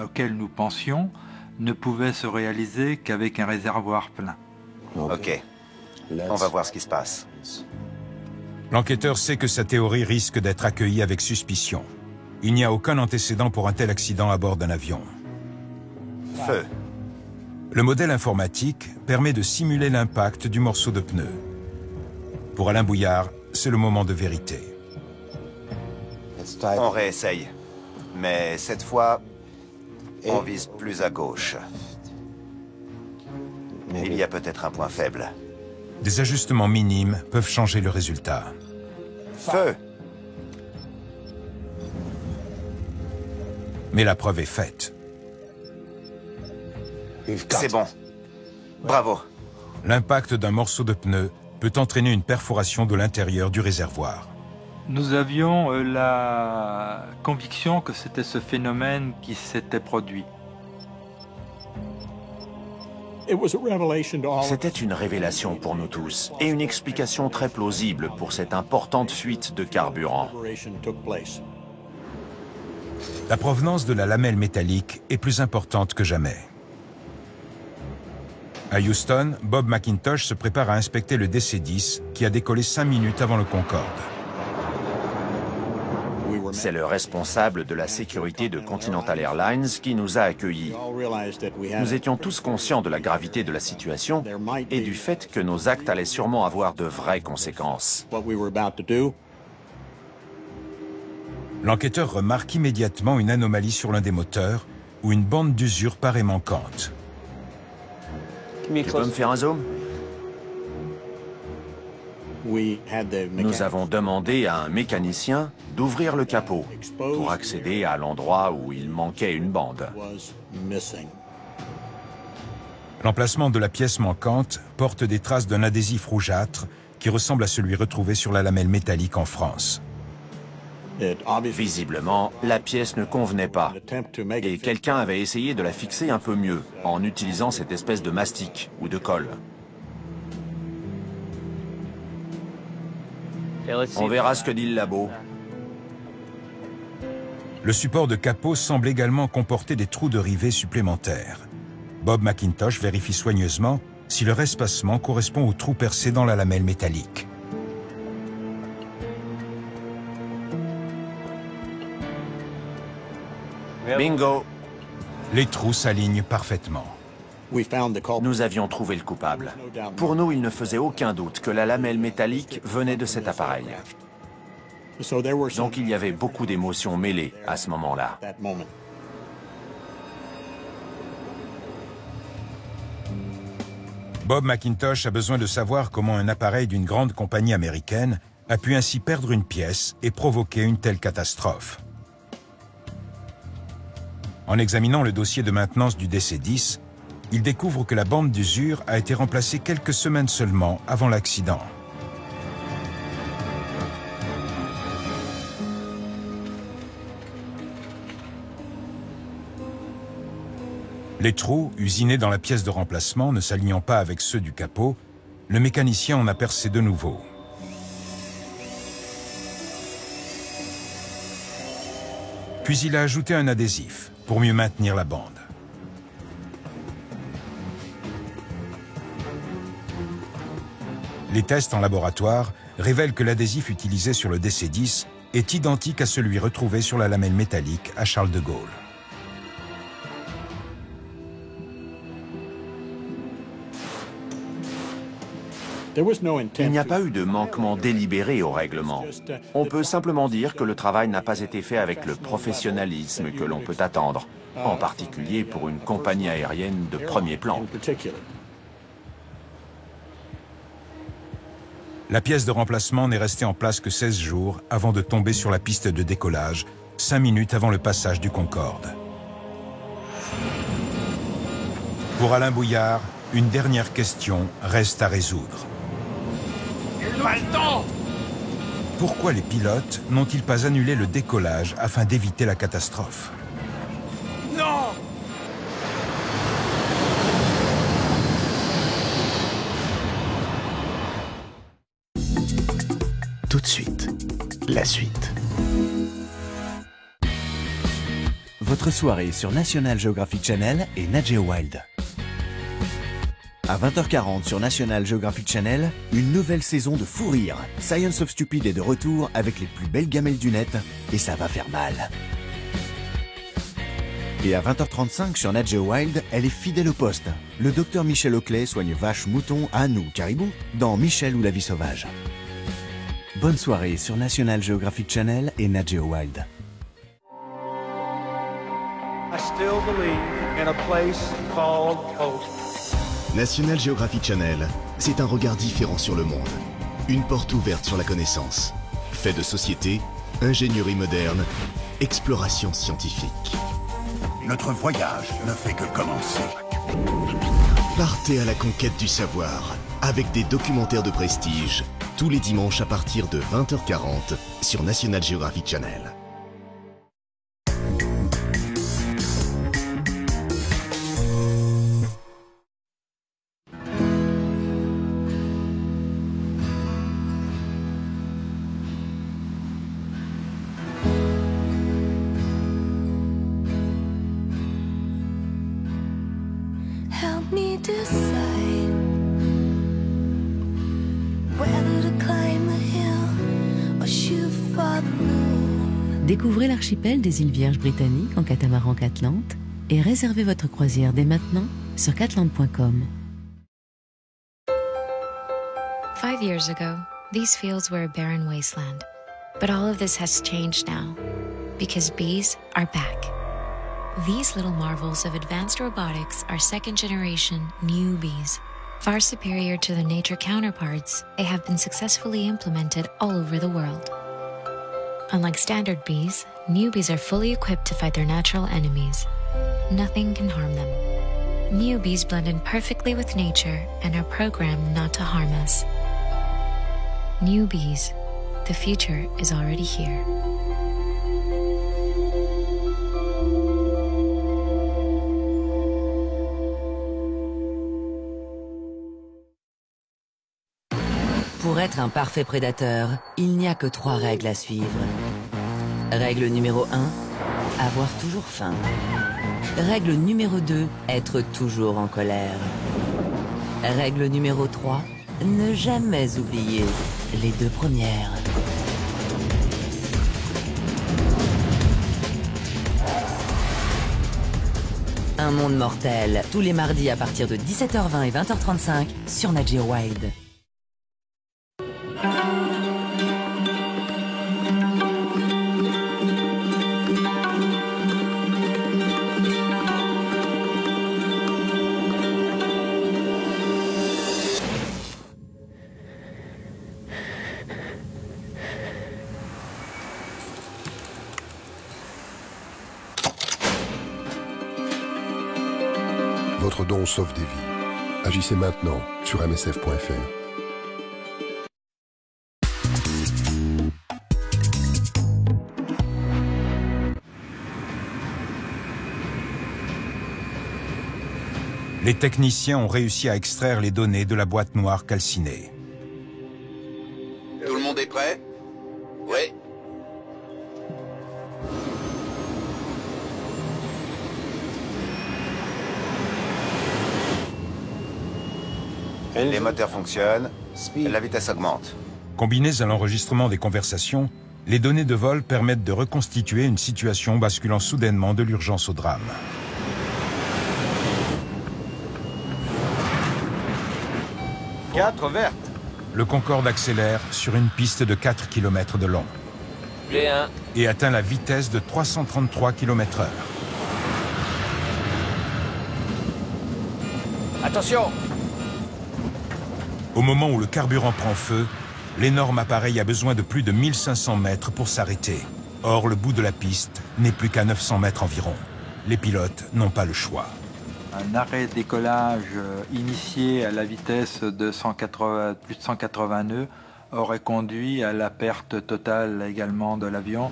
auquel nous pensions ne pouvait se réaliser qu'avec un réservoir plein. Ok. On va voir ce qui se passe. L'enquêteur sait que sa théorie risque d'être accueillie avec suspicion. Il n'y a aucun antécédent pour un tel accident à bord d'un avion. Feu. Le modèle informatique permet de simuler l'impact du morceau de pneu. Pour Alain Bouillard, c'est le moment de vérité. On réessaye. Mais cette fois, on vise plus à gauche. Il y a peut-être un point faible. Des ajustements minimes peuvent changer le résultat. Feu! Mais la preuve est faite. C'est bon. Bravo. L'impact d'un morceau de pneu peut entraîner une perforation de l'intérieur du réservoir. Nous avions la conviction que c'était ce phénomène qui s'était produit. C'était une révélation pour nous tous et une explication très plausible pour cette importante fuite de carburant. La provenance de la lamelle métallique est plus importante que jamais. À Houston, Bob McIntosh se prépare à inspecter le DC-10 qui a décollé 5 minutes avant le Concorde. C'est le responsable de la sécurité de Continental Airlines qui nous a accueillis. Nous étions tous conscients de la gravité de la situation et du fait que nos actes allaient sûrement avoir de vraies conséquences. L'enquêteur remarque immédiatement une anomalie sur l'un des moteurs où une bande d'usure paraît manquante. Tu peux me faire un zoom? Nous avons demandé à un mécanicien d'ouvrir le capot pour accéder à l'endroit où il manquait une bande. L'emplacement de la pièce manquante porte des traces d'un adhésif rougeâtre qui ressemble à celui retrouvé sur la lamelle métallique en France. Visiblement, la pièce ne convenait pas et quelqu'un avait essayé de la fixer un peu mieux en utilisant cette espèce de mastic ou de colle. On verra ce que dit le labo. Le support de capot semble également comporter des trous de rivets supplémentaires. Bob McIntosh vérifie soigneusement si leur espacement correspond aux trous percés dans la lamelle métallique. Bingo! Les trous s'alignent parfaitement. Nous avions trouvé le coupable. Pour nous, il ne faisait aucun doute que la lamelle métallique venait de cet appareil. Donc il y avait beaucoup d'émotions mêlées à ce moment-là. Bob McIntosh a besoin de savoir comment un appareil d'une grande compagnie américaine a pu ainsi perdre une pièce et provoquer une telle catastrophe. En examinant le dossier de maintenance du DC-10, il découvre que la bande d'usure a été remplacée quelques semaines seulement avant l'accident. Les trous, usinés dans la pièce de remplacement, ne s'alignant pas avec ceux du capot, le mécanicien en a percé de nouveau. Puis il a ajouté un adhésif pour mieux maintenir la bande. Les tests en laboratoire révèlent que l'adhésif utilisé sur le DC-10 est identique à celui retrouvé sur la lamelle métallique à Charles de Gaulle. Il n'y a pas eu de manquement délibéré au règlement. On peut simplement dire que le travail n'a pas été fait avec le professionnalisme que l'on peut attendre, en particulier pour une compagnie aérienne de premier plan. La pièce de remplacement n'est restée en place que 16 jours avant de tomber sur la piste de décollage, 5 minutes avant le passage du Concorde. Pour Alain Bouillard, une dernière question reste à résoudre. Pas le temps! Pourquoi les pilotes n'ont-ils pas annulé le décollage afin d'éviter la catastrophe? Non! Tout de suite, la suite. Votre soirée sur National Geographic Channel et Nat Geo Wild. À 20h40 sur National Geographic Channel, une nouvelle saison de fou rire. Science of Stupid est de retour avec les plus belles gamelles du net et ça va faire mal. Et à 20h35 sur Nat Geo Wild, elle est fidèle au poste. Le docteur Michel Oakley soigne vaches, moutons, ânes ou caribous dans Michel ou la vie sauvage. Bonne soirée sur National Geographic Channel et Nat Geo Wild. I still believe in a place called hope. National Geographic Channel, c'est un regard différent sur le monde. Une porte ouverte sur la connaissance. Fait de société, ingénierie moderne, exploration scientifique. Notre voyage ne fait que commencer. Partez à la conquête du savoir, avec des documentaires de prestige, tous les dimanches à partir de 20h40 sur National Geographic Channel. Découvrez l'archipel des îles Vierges britanniques en catamaran Catlante et réservez votre croisière dès maintenant sur catlante.com. 5 years ago, these fields were a barren wasteland. But all of this has changed now, because bees are back. These little marvels of advanced robotics are second-generation new bees. Far superior to their nature counterparts, they have been successfully implemented all over the world. Unlike standard bees, new bees are fully equipped to fight their natural enemies. Nothing can harm them. New bees blend in perfectly with nature and are programmed not to harm us. New bees. The future is already here. Pour être un parfait prédateur, il n'y a que 3 règles à suivre. Règle numéro 1, avoir toujours faim. Règle numéro 2, être toujours en colère. Règle numéro 3, ne jamais oublier les 2 premières. Un monde mortel, tous les mardis à partir de 17h20 et 20h35 sur Nat Geo Wild. Votre don sauve des vies. Agissez maintenant sur msf.fr. Les techniciens ont réussi à extraire les données de la boîte noire calcinée. Tout le monde est prêt? Oui. Les moteurs fonctionnent, la vitesse augmente. Combinées à l'enregistrement des conversations, les données de vol permettent de reconstituer une situation basculant soudainement de l'urgence au drame. Quatre vertes. Le Concorde accélère sur une piste de 4 km de long et atteint la vitesse de 333 km/h. Attention! Au moment où le carburant prend feu, l'énorme appareil a besoin de plus de 1500 mètres pour s'arrêter. Or, le bout de la piste n'est plus qu'à 900 mètres environ. Les pilotes n'ont pas le choix. Un arrêt de décollage initié à la vitesse de plus de 180 nœuds aurait conduit à la perte totale également de l'avion.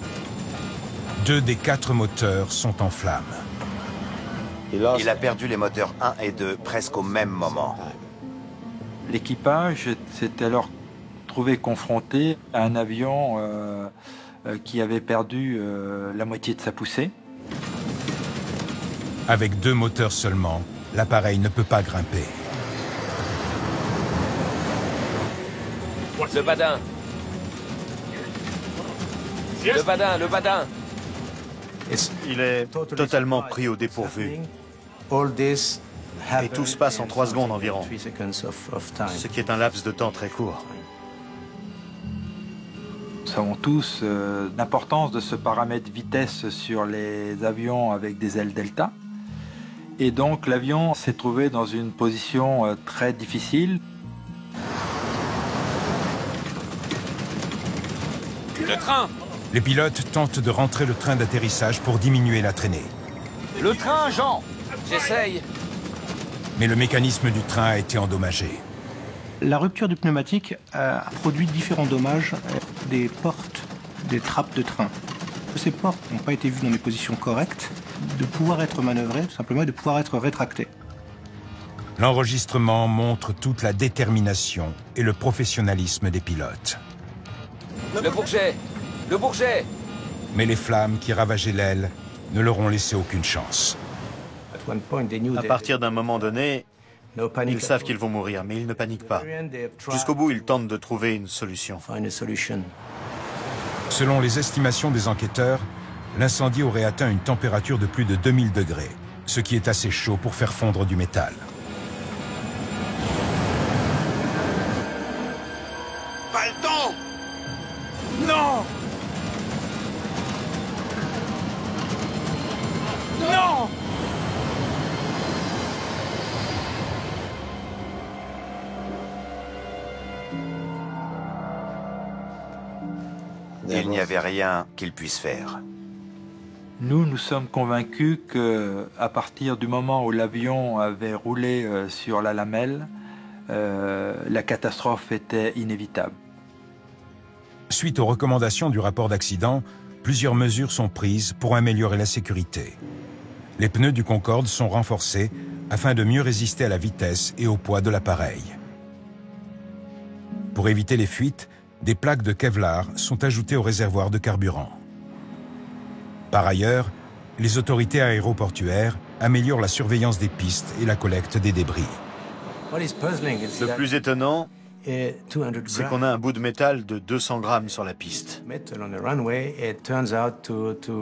2 des 4 moteurs sont en flammes. Il a perdu les moteurs 1 et 2 presque au même moment. L'équipage s'est alors trouvé confronté à un avion qui avait perdu la moitié de sa poussée. Avec 2 moteurs seulement, l'appareil ne peut pas grimper. Le badin! Le badin, le badin! Il est totalement pris au dépourvu. Et tout se passe en 3 secondes environ, ce qui est un laps de temps très court. Nous savons tous l'importance de ce paramètre vitesse sur les avions avec des ailes delta. Et donc l'avion s'est trouvé dans une position très difficile. Le train! Les pilotes tentent de rentrer le train d'atterrissage pour diminuer la traînée. Le train, Jean! J'essaye. Mais le mécanisme du train a été endommagé. La rupture du pneumatique a produit différents dommages des portes, des trappes de train. Ces portes n'ont pas été vues dans des positions correctes, de pouvoir être manœuvrées, tout simplement, et de pouvoir être rétractées. L'enregistrement montre toute la détermination et le professionnalisme des pilotes. Le Bourget! Le Bourget! Mais les flammes qui ravageaient l'aile ne leur ont laissé aucune chance. À partir d'un moment donné, ils savent qu'ils vont mourir, mais ils ne paniquent pas. Jusqu'au bout, ils tentent de trouver une solution. Selon les estimations des enquêteurs, l'incendie aurait atteint une température de plus de 2000 degrés, ce qui est assez chaud pour faire fondre du métal. Pas le temps! Non! Non! Il n'y avait rien qu'il puisse faire. Nous sommes convaincus qu'à partir du moment où l'avion avait roulé sur la lamelle, la catastrophe était inévitable. Suite aux recommandations du rapport d'accident, plusieurs mesures sont prises pour améliorer la sécurité. Les pneus du Concorde sont renforcés afin de mieux résister à la vitesse et au poids de l'appareil. Pour éviter les fuites, des plaques de Kevlar sont ajoutées au réservoir de carburant. Par ailleurs, les autorités aéroportuaires améliorent la surveillance des pistes et la collecte des débris. Le plus étonnant, c'est qu'on a un bout de métal de 200 grammes sur la piste.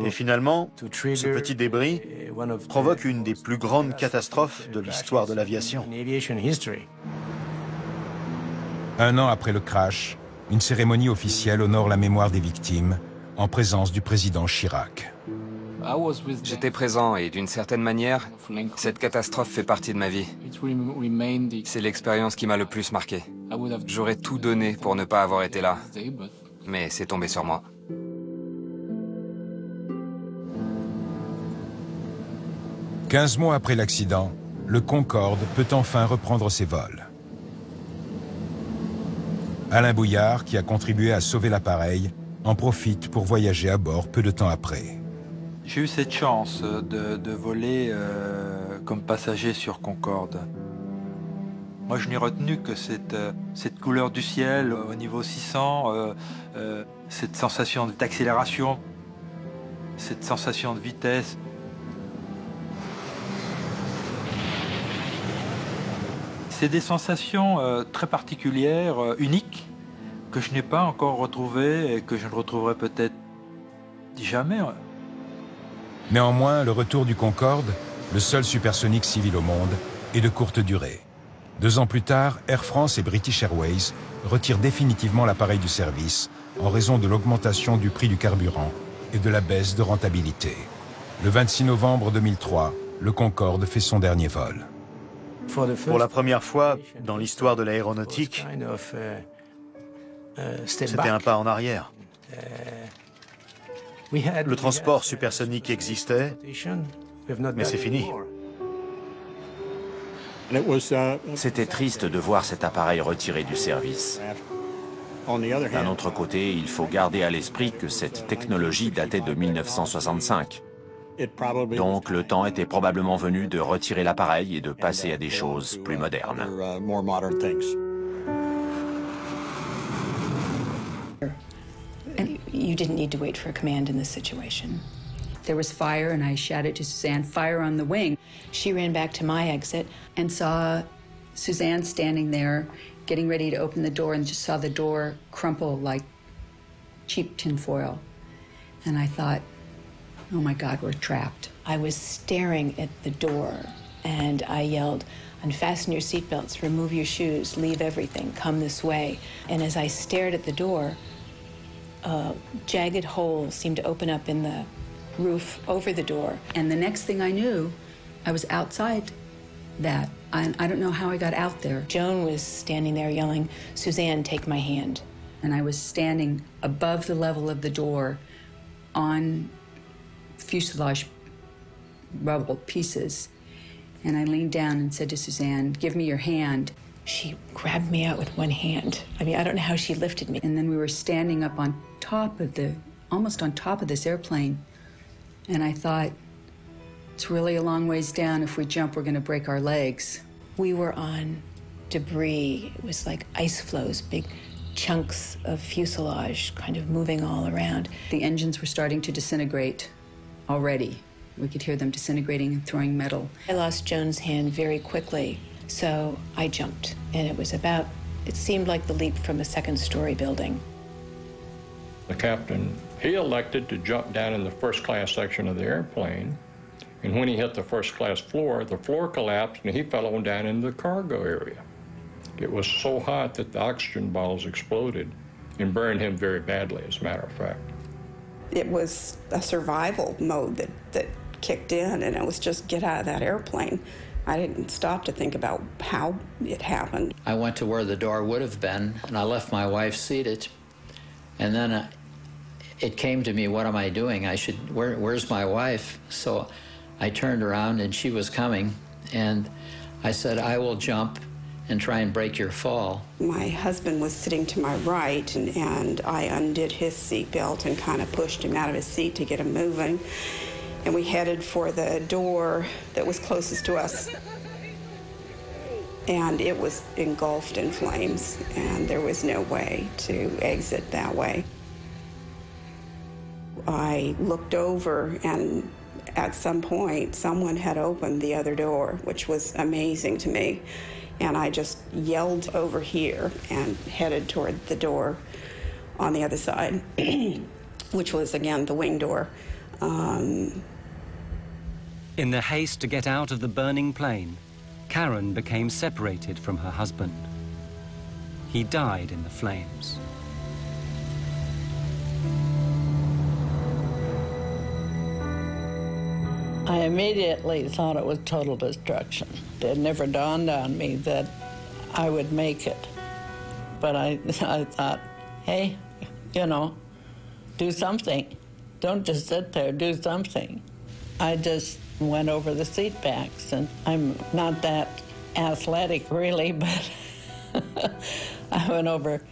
Et finalement, ce petit débris provoque une des plus grandes catastrophes de l'histoire de l'aviation. Un an après le crash, une cérémonie officielle honore la mémoire des victimes en présence du président Chirac. J'étais présent et d'une certaine manière, cette catastrophe fait partie de ma vie. C'est l'expérience qui m'a le plus marqué. J'aurais tout donné pour ne pas avoir été là, mais c'est tombé sur moi. « 15 mois après l'accident, le Concorde peut enfin reprendre ses vols. Alain Bouillard, qui a contribué à sauver l'appareil, en profite pour voyager à bord peu de temps après. J'ai eu cette chance de voler comme passager sur Concorde. Moi, je n'ai retenu que cette couleur du ciel au niveau 600, cette sensation d'accélération, cette sensation de vitesse. C'est des sensations très particulières, uniques, que je n'ai pas encore retrouvées et que je ne retrouverai peut-être jamais. Néanmoins, le retour du Concorde, le seul supersonique civil au monde, est de courte durée. 2 ans plus tard, Air France et British Airways retirent définitivement l'appareil du service en raison de l'augmentation du prix du carburant et de la baisse de rentabilité. Le 26 novembre 2003, le Concorde fait son dernier vol. Pour la première fois dans l'histoire de l'aéronautique, c'était un pas en arrière. Le transport supersonique existait, mais c'est fini. C'était triste de voir cet appareil retiré du service. D'un autre côté, il faut garder à l'esprit que cette technologie datait de 1965. Donc le temps était probablement venu de retirer l'appareil et de passer à des choses plus modernes. And you didn't need to wait for a command in this situation. There was fire, and I shouted to Suzanne, "Fire on the wing." She ran back to my exit and saw Suzanne standing there, getting ready to open the door, and just saw the door crumple like cheap tinfoil. And I thought, oh my God, we're trapped. I was staring at the door and I yelled, unfasten your seatbelts, remove your shoes, leave everything, come this way. And as I stared at the door, a jagged hole seemed to open up in the roof over the door. And the next thing I knew, I was outside that. I don't know how I got out there. Joan was standing there yelling, Suzanne, take my hand. And I was standing above the level of the door on fuselage rubble pieces. And I leaned down and said to Suzanne, give me your hand. She grabbed me out with one hand. I mean, I don't know how she lifted me. And then we were standing up on top of almost on top of this airplane. And I thought, it's really a long ways down. If we jump, we're gonna break our legs. We were on debris. It was like ice flows, big chunks of fuselage kind of moving all around. The engines were starting to disintegrate already. We could hear them disintegrating and throwing metal. I lost Joan's hand very quickly, so I jumped. And it seemed like the leap from a second-story building. The captain, he elected to jump down in the first-class section of the airplane. And when he hit the first-class floor, the floor collapsed and he fell on down into the cargo area. It was so hot that the oxygen bottles exploded and burned him very badly, as a matter of fact. It was a survival mode that kicked in, and it was just get out of that airplane. I didn't stop to think about how it happened. I went to where the door would have been, and I left my wife seated. And then it came to me, what am I doing? Where's my wife? So I turned around, and she was coming, and I said, I will jump and try and break your fall. My husband was sitting to my right, and I undid his seatbelt and kind of pushed him out of his seat to get him moving. And we headed for the door that was closest to us. And it was engulfed in flames, and there was no way to exit that way. I looked over, and at some point, someone had opened the other door, which was amazing to me. And I just yelled over here and headed toward the door on the other side, which was, again, the wing door. In the haste to get out of the burning plane, Karen became separated from her husband. He died in the flames. I immediately thought it was total destruction. It never dawned on me that I would make it. But I thought, hey, you know, do something. Don't just sit there, do something. I just went over the seat backs, and I'm not that athletic really, but I went over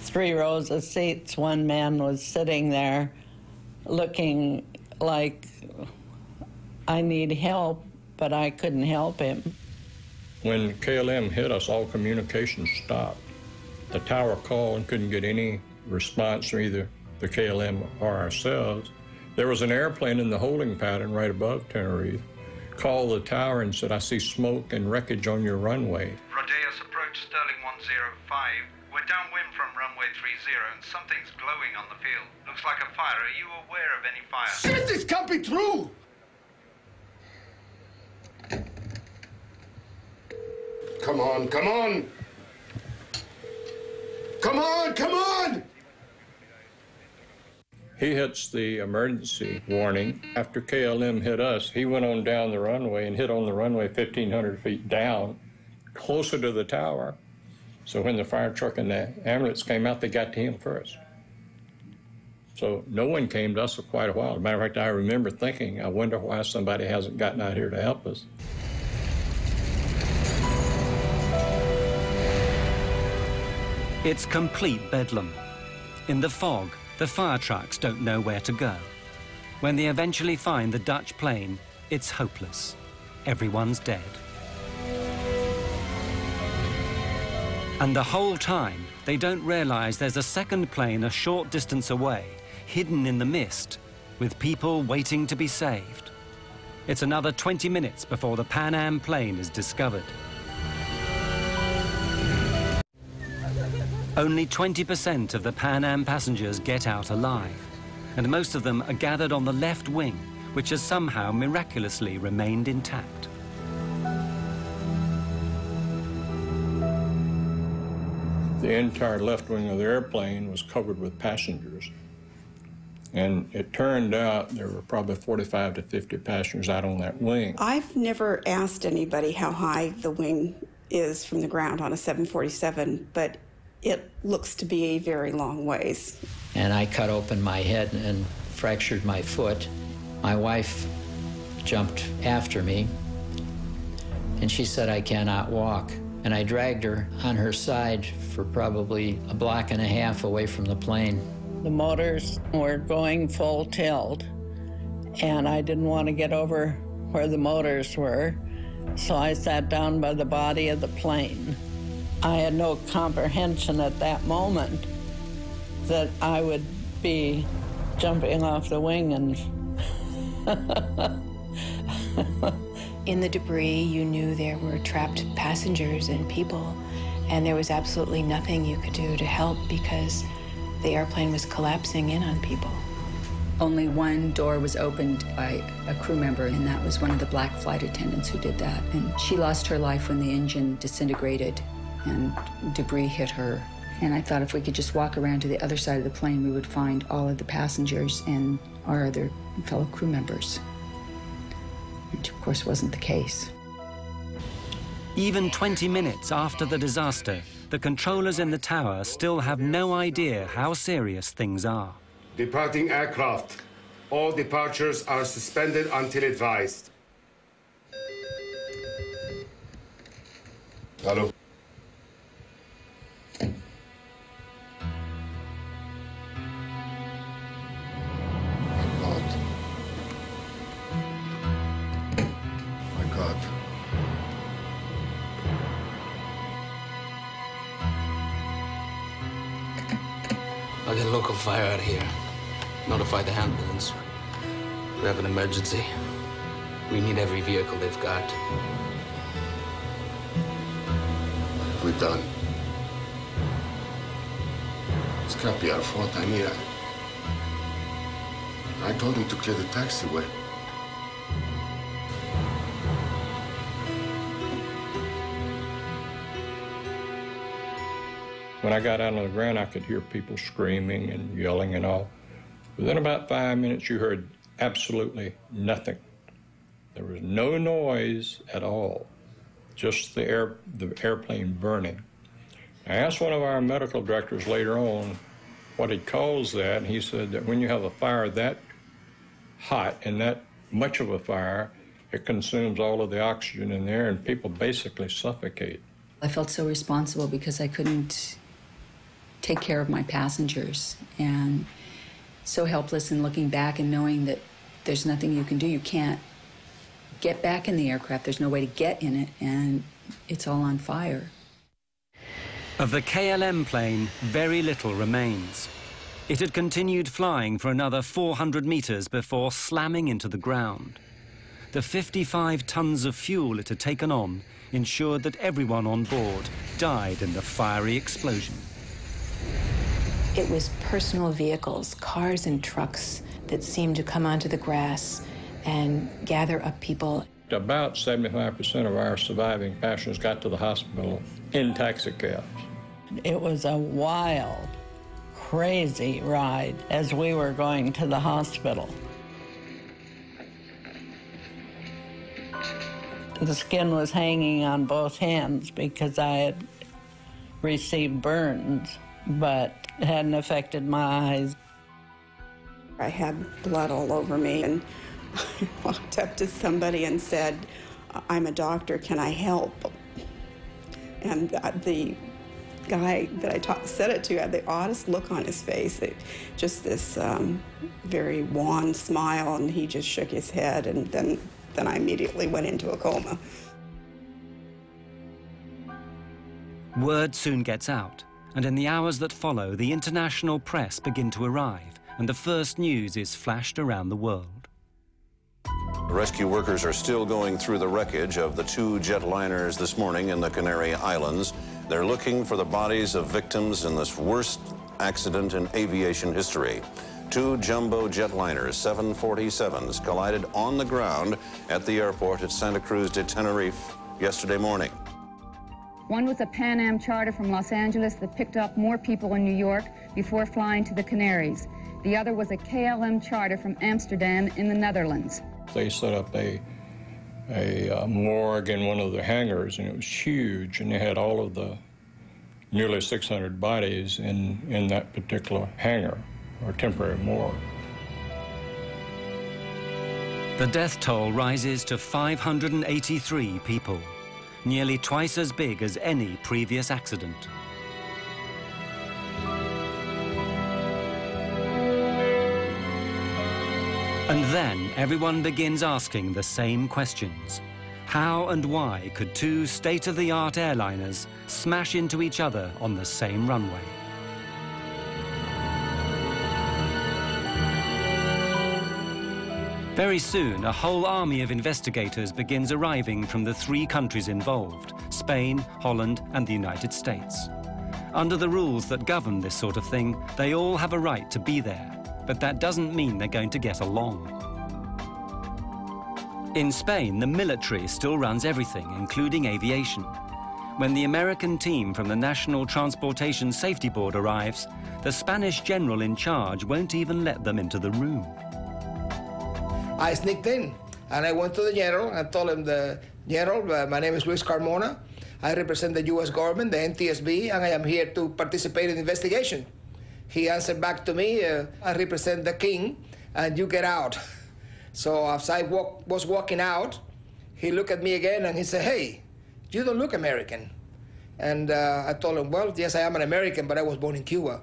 3 rows of seats. One man was sitting there looking like I need help, but I couldn't help him. When KLM hit us, all communication stopped. The tower called and couldn't get any response from either the KLM or ourselves. There was an airplane in the holding pattern right above Tenerife. Called the tower and said, I see smoke and wreckage on your runway. Rodriguez approach Sterling 105. We're downwind from runway 30 and something's glowing on the field. Looks like a fire. Are you aware of any fire? Shit, this can't be true! Come on, come on! Come on, come on! He hits the emergency warning. After KLM hit us, he went on down the runway and hit on the runway 1,500 feet down, closer to the tower. So when the fire truck and the ambulance came out, they got to him first. So no one came to us for quite a while. As a matter of fact, I remember thinking, I wonder why somebody hasn't gotten out here to help us. It's complete bedlam. In the fog, the fire trucks don't know where to go. When they eventually find the Dutch plane, it's hopeless. Everyone's dead. And the whole time, they don't realize there's a second plane a short distance away, hidden in the mist, with people waiting to be saved. It's another 20 minutes before the Pan Am plane is discovered. Only 20% of the Pan Am passengers get out alive. and most of them are gathered on the left wing, which has somehow miraculously remained intact. The entire left wing of the airplane was covered with passengers. And it turned out there were probably 45 to 50 passengers out on that wing. I've never asked anybody how high the wing is from the ground on a 747, but it looks to be a very long ways. And I cut open my head and fractured my foot. My wife jumped after me, and she said, "I cannot walk." And I dragged her on her side for probably a block and a half away from the plane. The motors were going full tilt, and I didn't want to get over where the motors were, so I sat down by the body of the plane. I had no comprehension at that moment that I would be jumping off the wing and... In the debris, you knew there were trapped passengers and people, and there was absolutely nothing you could do to help because the airplane was collapsing in on people. Only one door was opened by a crew member, and that was one of the black flight attendants who did that. And she lost her life when the engine disintegrated and debris hit her. And I thought if we could just walk around to the other side of the plane, we would find all of the passengers and our other fellow crew members, which of course wasn't the case. Even 20 minutes after the disaster, the controllers in the tower still have no idea how serious things are. Departing aircraft. All departures are suspended until advised. Hello. I'll get local fire out of here. Notify the ambulance. We have an emergency. We need every vehicle they've got. What have we done? This can't be our fault, Anita. I told him to clear the taxiway. When I got out on the ground, I could hear people screaming and yelling and all. Within about 5 minutes, you heard absolutely nothing. There was no noise at all, just the airplane burning. I asked one of our medical directors later on what he calls that, and he said that when you have a fire that hot and that much of a fire, it consumes all of the oxygen in there, and people basically suffocate. I felt so responsible because I couldn't take care of my passengers, and so helpless in looking back and knowing that there's nothing you can do. You can't get back in the aircraft. There's no way to get in it, and it's all on fire. Of the KLM plane, very little remains. It had continued flying for another 400 meters before slamming into the ground. The 55 tons of fuel it had taken on ensured that everyone on board died in the fiery explosion. It was personal vehicles, cars and trucks that seemed to come onto the grass and gather up people. About 75% of our surviving passengers got to the hospital in taxicabs. It was a wild, crazy ride as we were going to the hospital. The skin was hanging on both hands because I had received burns, but it hadn't affected my eyes. I had blood all over me, and I walked up to somebody and said, "I'm a doctor, can I help?" And the guy that I said it to had the oddest look on his face, just this very wan smile, and he just shook his head, and then I immediately went into a coma. Word soon gets out, and in the hours that follow, the international press begin to arrive, and the first news is flashed around the world. Rescue workers are still going through the wreckage of the 2 jetliners this morning in the Canary Islands. They're looking for the bodies of victims in this worst accident in aviation history. Two jumbo jetliners, 747s, collided on the ground at the airport at Santa Cruz de Tenerife yesterday morning. One was a Pan Am charter from Los Angeles that picked up more people in New York before flying to the Canaries. The other was a KLM charter from Amsterdam in the Netherlands. They set up a morgue in one of the hangars, and it was huge, and they had all of the nearly 600 bodies in that particular hangar, or temporary morgue. The death toll rises to 583 people, nearly twice as big as any previous accident. And then everyone begins asking the same questions. How and why could two state-of-the-art airliners smash into each other on the same runway? Very soon, a whole army of investigators begins arriving from the three countries involved, Spain, Holland, and the United States. Under the rules that govern this sort of thing, they all have a right to be there, but that doesn't mean they're going to get along. In Spain, the military still runs everything, including aviation. When the American team from the National Transportation Safety Board arrives, the Spanish general in charge won't even let them into the room. I sneaked in, and I went to the general. I told him, the general, my name is Luis Carmona. I represent the U.S. government, the NTSB, and I am here to participate in the investigation. He answered back to me, I represent the king, and you get out. So as I was walking out, he looked at me again, and he said, hey, you don't look American. And I told him, well, yes, I am an American, but I was born in Cuba.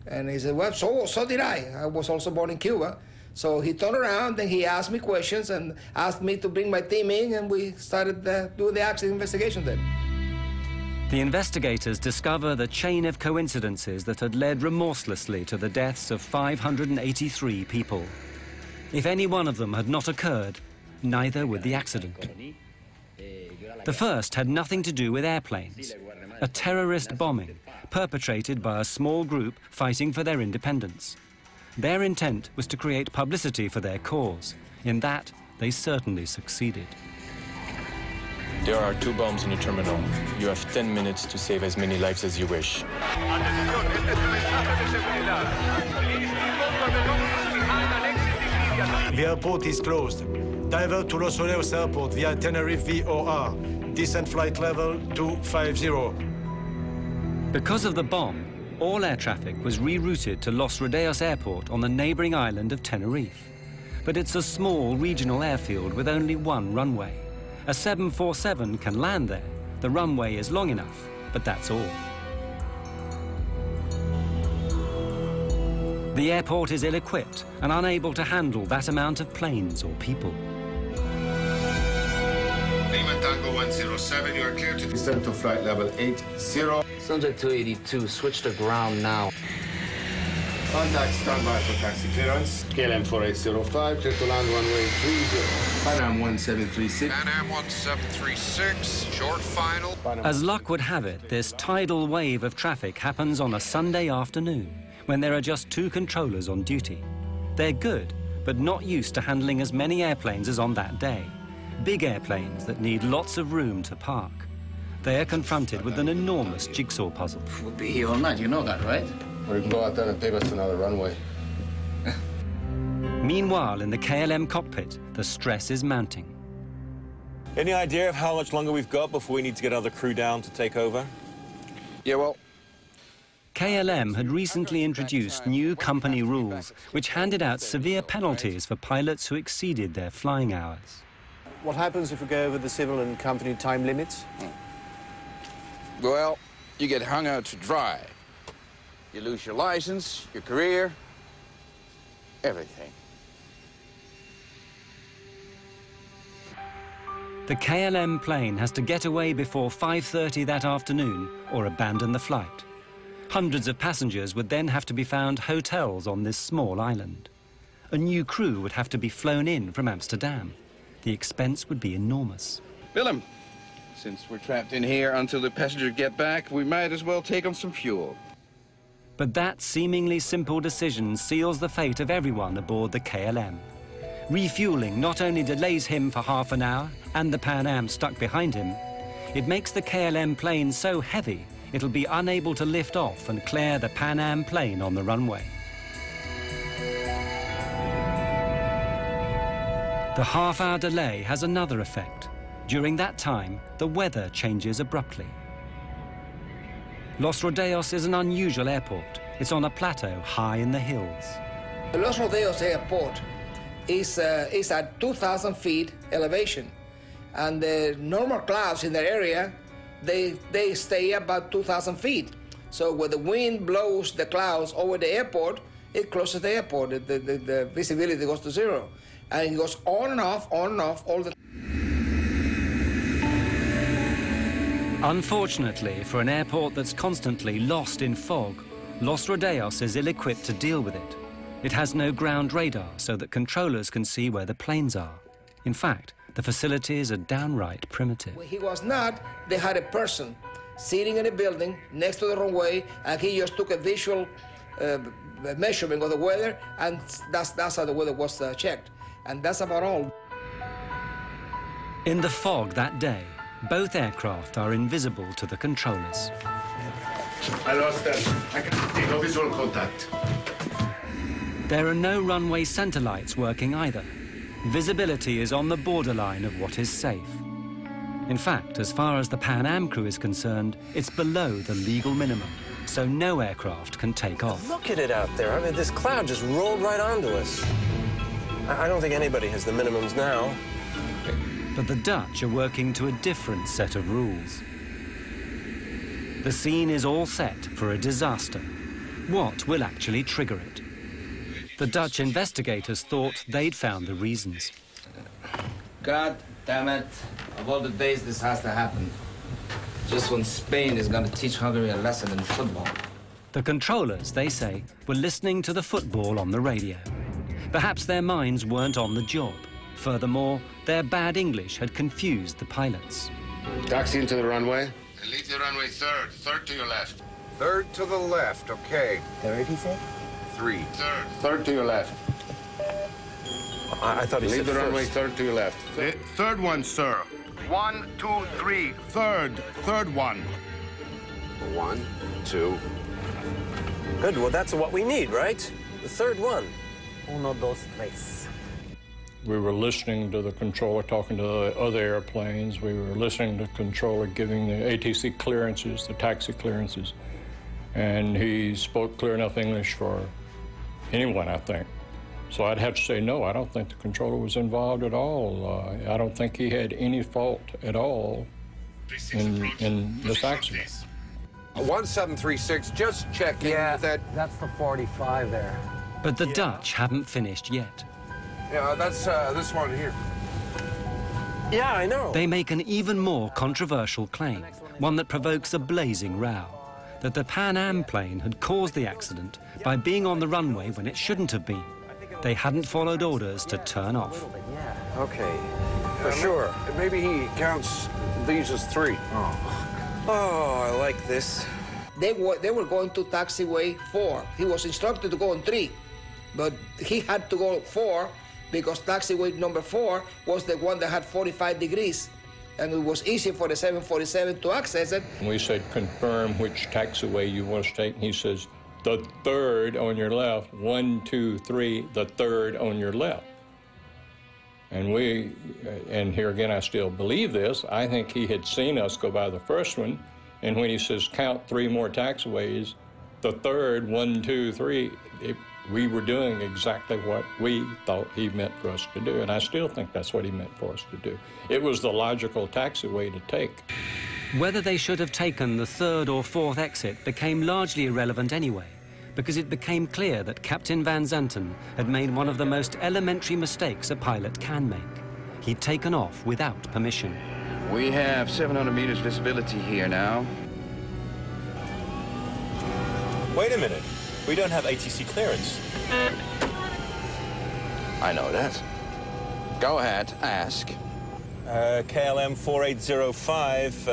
And he said, well, so did I. I was also born in Cuba. So he turned around and he asked me questions and asked me to bring my team in, and we started doing the accident investigation then. The investigators discover the chain of coincidences that had led remorselessly to the deaths of 583 people. If any one of them had not occurred, neither would the accident. The first had nothing to do with airplanes, a terrorist bombing perpetrated by a small group fighting for their independence. Their intent was to create publicity for their cause. In that, they certainly succeeded. There are 2 bombs in the terminal. You have 10 minutes to save as many lives as you wish. The airport is closed. Divert to Los Oleos Airport via Tenerife VOR. Descent flight level 250. Because of the bomb, all air traffic was rerouted to Los Rodeos Airport on the neighboring island of Tenerife. But it's a small regional airfield with only one runway. A 747 can land there. The runway is long enough, but that's all. The airport is ill-equipped and unable to handle that amount of planes or people. Lima Tango 107, you are clear to descend to flight level 80. Subject 282, switch to ground now. Contact standby for taxi clearance. KLM 4805, clear to land runway 30. Pan Am 1736. Pan Am 1736, short final. As luck would have it, this tidal wave of traffic happens on a Sunday afternoon, when there are just 2 controllers on duty. They're good, but not used to handling as many airplanes as on that day. Big airplanes that need lots of room to park. They are confronted with an enormous jigsaw puzzle. We'll be here all night, you know that, right? Or you can go out there and pave us another runway. Meanwhile, in the KLM cockpit, the stress is mounting. Any idea of how much longer we've got before we need to get other crew down to take over? Yeah, well... KLM had recently introduced new company rules which handed out severe penalties for pilots who exceeded their flying hours. What happens if we go over the civil and company time limits? Well, you get hung out to dry. You lose your license, your career, everything. The KLM plane has to get away before 5:30 that afternoon or abandon the flight. Hundreds of passengers would then have to be found hotels on this small island. A new crew would have to be flown in from Amsterdam. The expense would be enormous. Willem, since we're trapped in here until the passengers get back, we might as well take on some fuel. But that seemingly simple decision seals the fate of everyone aboard the KLM. Refueling not only delays him for half an hour and the Pan Am stuck behind him, it makes the KLM plane so heavy it'll be unable to lift off and clear the Pan Am plane on the runway. The half-hour delay has another effect. During that time, the weather changes abruptly. Los Rodeos is an unusual airport. It's on a plateau high in the hills. Los Rodeos Airport is at 2,000 feet elevation, and the normal clouds in the area, they stay about 2,000 feet. So when the wind blows the clouds over the airport, it closes the airport. The visibility goes to zero. And it goes on and off all the time. Unfortunately, for an airport that's constantly lost in fog, Los Rodeos is ill-equipped to deal with it. It has no ground radar so that controllers can see where the planes are. In fact, the facilities are downright primitive. When he was not, they had a person sitting in a building next to the runway, and he just took a visual measurement of the weather, and that's how the weather was checked. And that's about all. In the fog that day, both aircraft are invisible to the controllers. I lost them. I can see no visual contact. There are no runway center lights working either. Visibility is on the borderline of what is safe. In fact, as far as the Pan Am crew is concerned, it's below the legal minimum, so no aircraft can take off. Look at it out there. I mean, this cloud just rolled right onto us. I don't think anybody has the minimums now. But the Dutch are working to a different set of rules. The scene is all set for a disaster. What will actually trigger it? The Dutch investigators thought they'd found the reasons. God damn it. Of all the days this has to happen. Just when Spain is going to teach Hungary a lesson in football. The controllers, they say, were listening to the football on the radio. Perhaps their minds weren't on the job. Furthermore, their bad English had confused the pilots. Taxi into the runway. And leave the runway third. Third to your left. Third to the left, okay. Third, he said? 3. Third. Third to your left. I thought he said Leave the first. runway third to your left. Third one, sir. 1, 2, 3. Third one. 1, 2. Good, well, that's what we need, right? The third one. 1, 2, 3. We were listening to the controller talking to the other airplanes. We were listening to the controller giving the ATC clearances, the taxi clearances. And he spoke clear enough English for anyone, I think. So I'd have to say, no, I don't think the controller was involved at all. I don't think he had any fault at all in this accident. 1736, just checking that. That's the 45 there. But the Dutch haven't finished yet. Yeah, that's this one here. Yeah, I know. They make an even more controversial claim, one that provokes a blazing row, that the Pan Am plane had caused the accident by being on the runway when it shouldn't have been. They hadn't followed orders to turn off. Okay, for sure. Maybe he counts these as 3. Oh, I like this. They were going to taxiway 4. He was instructed to go on 3, but he had to go 4 because taxiway number 4 was the one that had 45 degrees, and it was easy for the 747 to access it. We said, confirm which taxiway you want to take, and he says, the third on your left, 1, 2, 3, the third on your left. And here again, I still believe this. I think he had seen us go by the first one, and when he says count 3 more taxiways, the third, 1, 2, 3, we were doing exactly what we thought he meant for us to do, and I still think that's what he meant for us to do. It was the logical taxiway to take. Whether they should have taken the 3rd or 4th exit became largely irrelevant anyway, because it became clear that Captain Van Zanten had made one of the most elementary mistakes a pilot can make. He'd taken off without permission. We have 700 meters visibility here now. Wait a minute. We don't have ATC clearance. I know that. Go ahead, ask. KLM 4805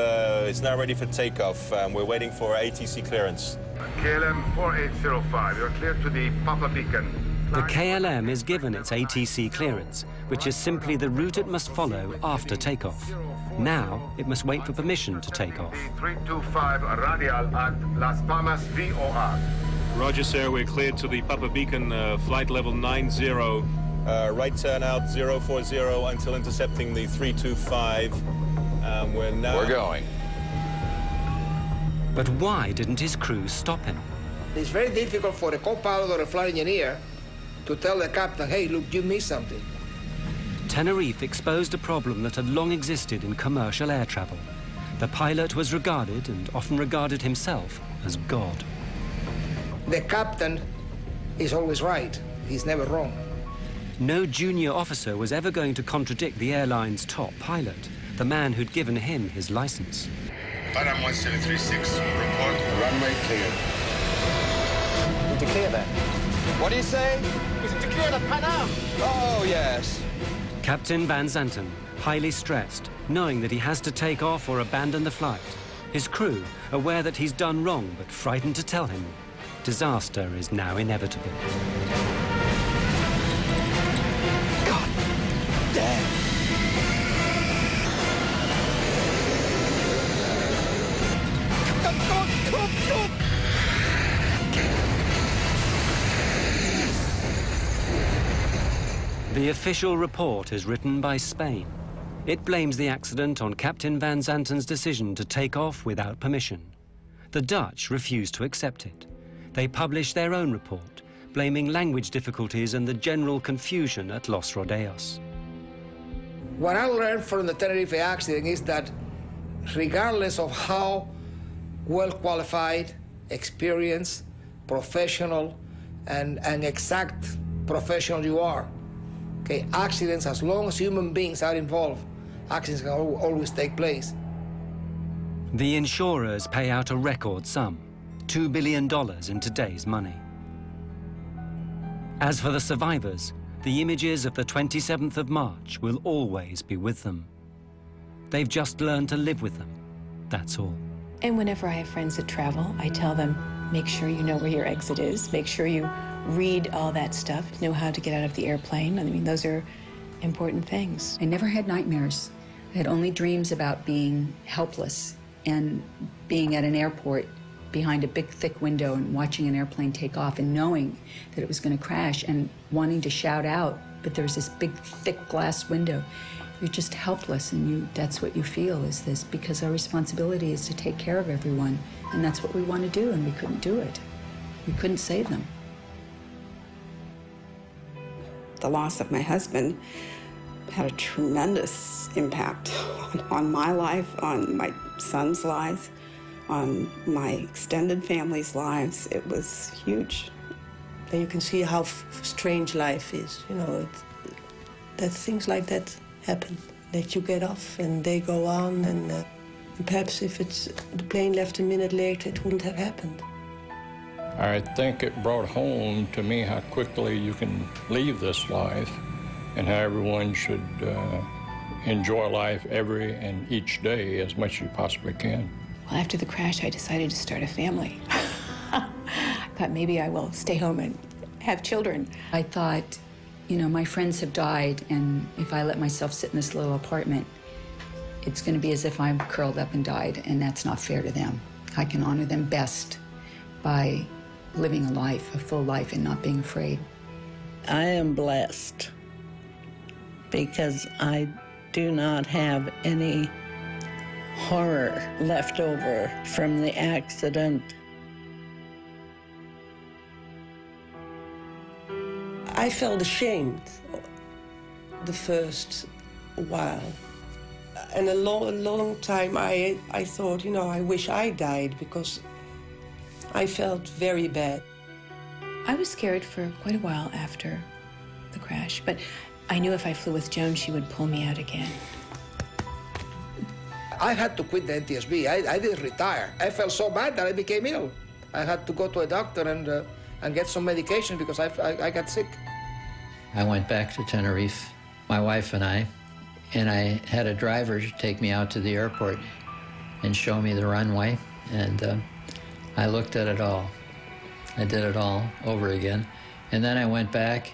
is now ready for takeoff. We're waiting for ATC clearance. KLM 4805, you're clear to the Papa Beacon. The KLM is given its ATC clearance, which is simply the route it must follow after takeoff. Now, it must wait for permission to take off. 325 radial at Las Palmas VOR. Roger, sir. We're cleared to the Papa Beacon, flight level 90. Right turn out 040 until intercepting the 325. We're going. But why didn't his crew stop him? It's very difficult for a co-pilot or a flight engineer to tell the captain, hey, look, you missed something. Tenerife exposed a problem that had long existed in commercial air travel. The pilot was regarded, and often regarded himself, as God. The captain is always right. He's never wrong. No junior officer was ever going to contradict the airline's top pilot, the man who'd given him his license. Panam 1736, report runway cleared. Did you clear that? What do you say? Is it to clear the Panam? Oh, yes. Captain Van Zanten, highly stressed, knowing that he has to take off or abandon the flight. His crew, aware that he's done wrong but frightened to tell him. Disaster is now inevitable. God damn. Come. The official report is written by Spain. It blames the accident on Captain Van Zanten's decision to take off without permission. The Dutch refuse to accept it. They publish their own report, blaming language difficulties and the general confusion at Los Rodeos. What I learned from the Tenerife accident is that regardless of how well qualified, experienced, professional, and exact professional you are, okay, accidents, as long as human beings are involved, accidents can always take place. The insurers pay out a record sum, $2 billion in today's money. As for the survivors, the images of the 27th of March will always be with them. They've just learned to live with them, that's all. And whenever I have friends that travel, I tell them, make sure you know where your exit is, make sure you read all that stuff, know how to get out of the airplane. I mean, those are important things. I never had nightmares. I had only dreams about being helpless and being at an airport behind a big, thick window and watching an airplane take off and knowing that it was going to crash and wanting to shout out, but there was this big, thick glass window. You're just helpless, and that's what you feel, is this, because our responsibility is to take care of everyone, and that's what we want to do, and we couldn't do it. We couldn't save them. The loss of my husband had a tremendous impact on my life, on my son's lives, on my extended family's lives. It was huge. And you can see how strange life is, you know, that things like that happen, that you get off and they go on, and perhaps if the plane left a minute later, it wouldn't have happened. I think it brought home to me how quickly you can leave this life and how everyone should enjoy life every and each day as much as you possibly can. Well, after the crash, I decided to start a family. I thought maybe I will stay home and have children. I thought, you know, my friends have died, and if I let myself sit in this little apartment, it's going to be as if I'm curled up and died, and that's not fair to them. I can honor them best by living a life, a full life, and not being afraid. I am blessed because I do not have any horror left over from the accident. I felt ashamed the first while. And a long time I thought, you know, I wish I died, because I felt very bad. I was scared for quite a while after the crash, but I knew if I flew with Joan, she would pull me out again. I had to quit the NTSB. I didn't retire. I felt so bad that I became ill. I had to go to a doctor and get some medication because I got sick. I went back to Tenerife, my wife and I, And I had a driver take me out to the airport and show me the runway, and I looked at it all. I did it all over again. And then I went back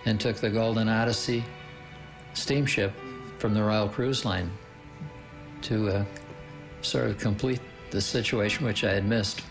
and took the Golden Odyssey steamship from the Royal Cruise Line to sort of complete the situation which I had missed.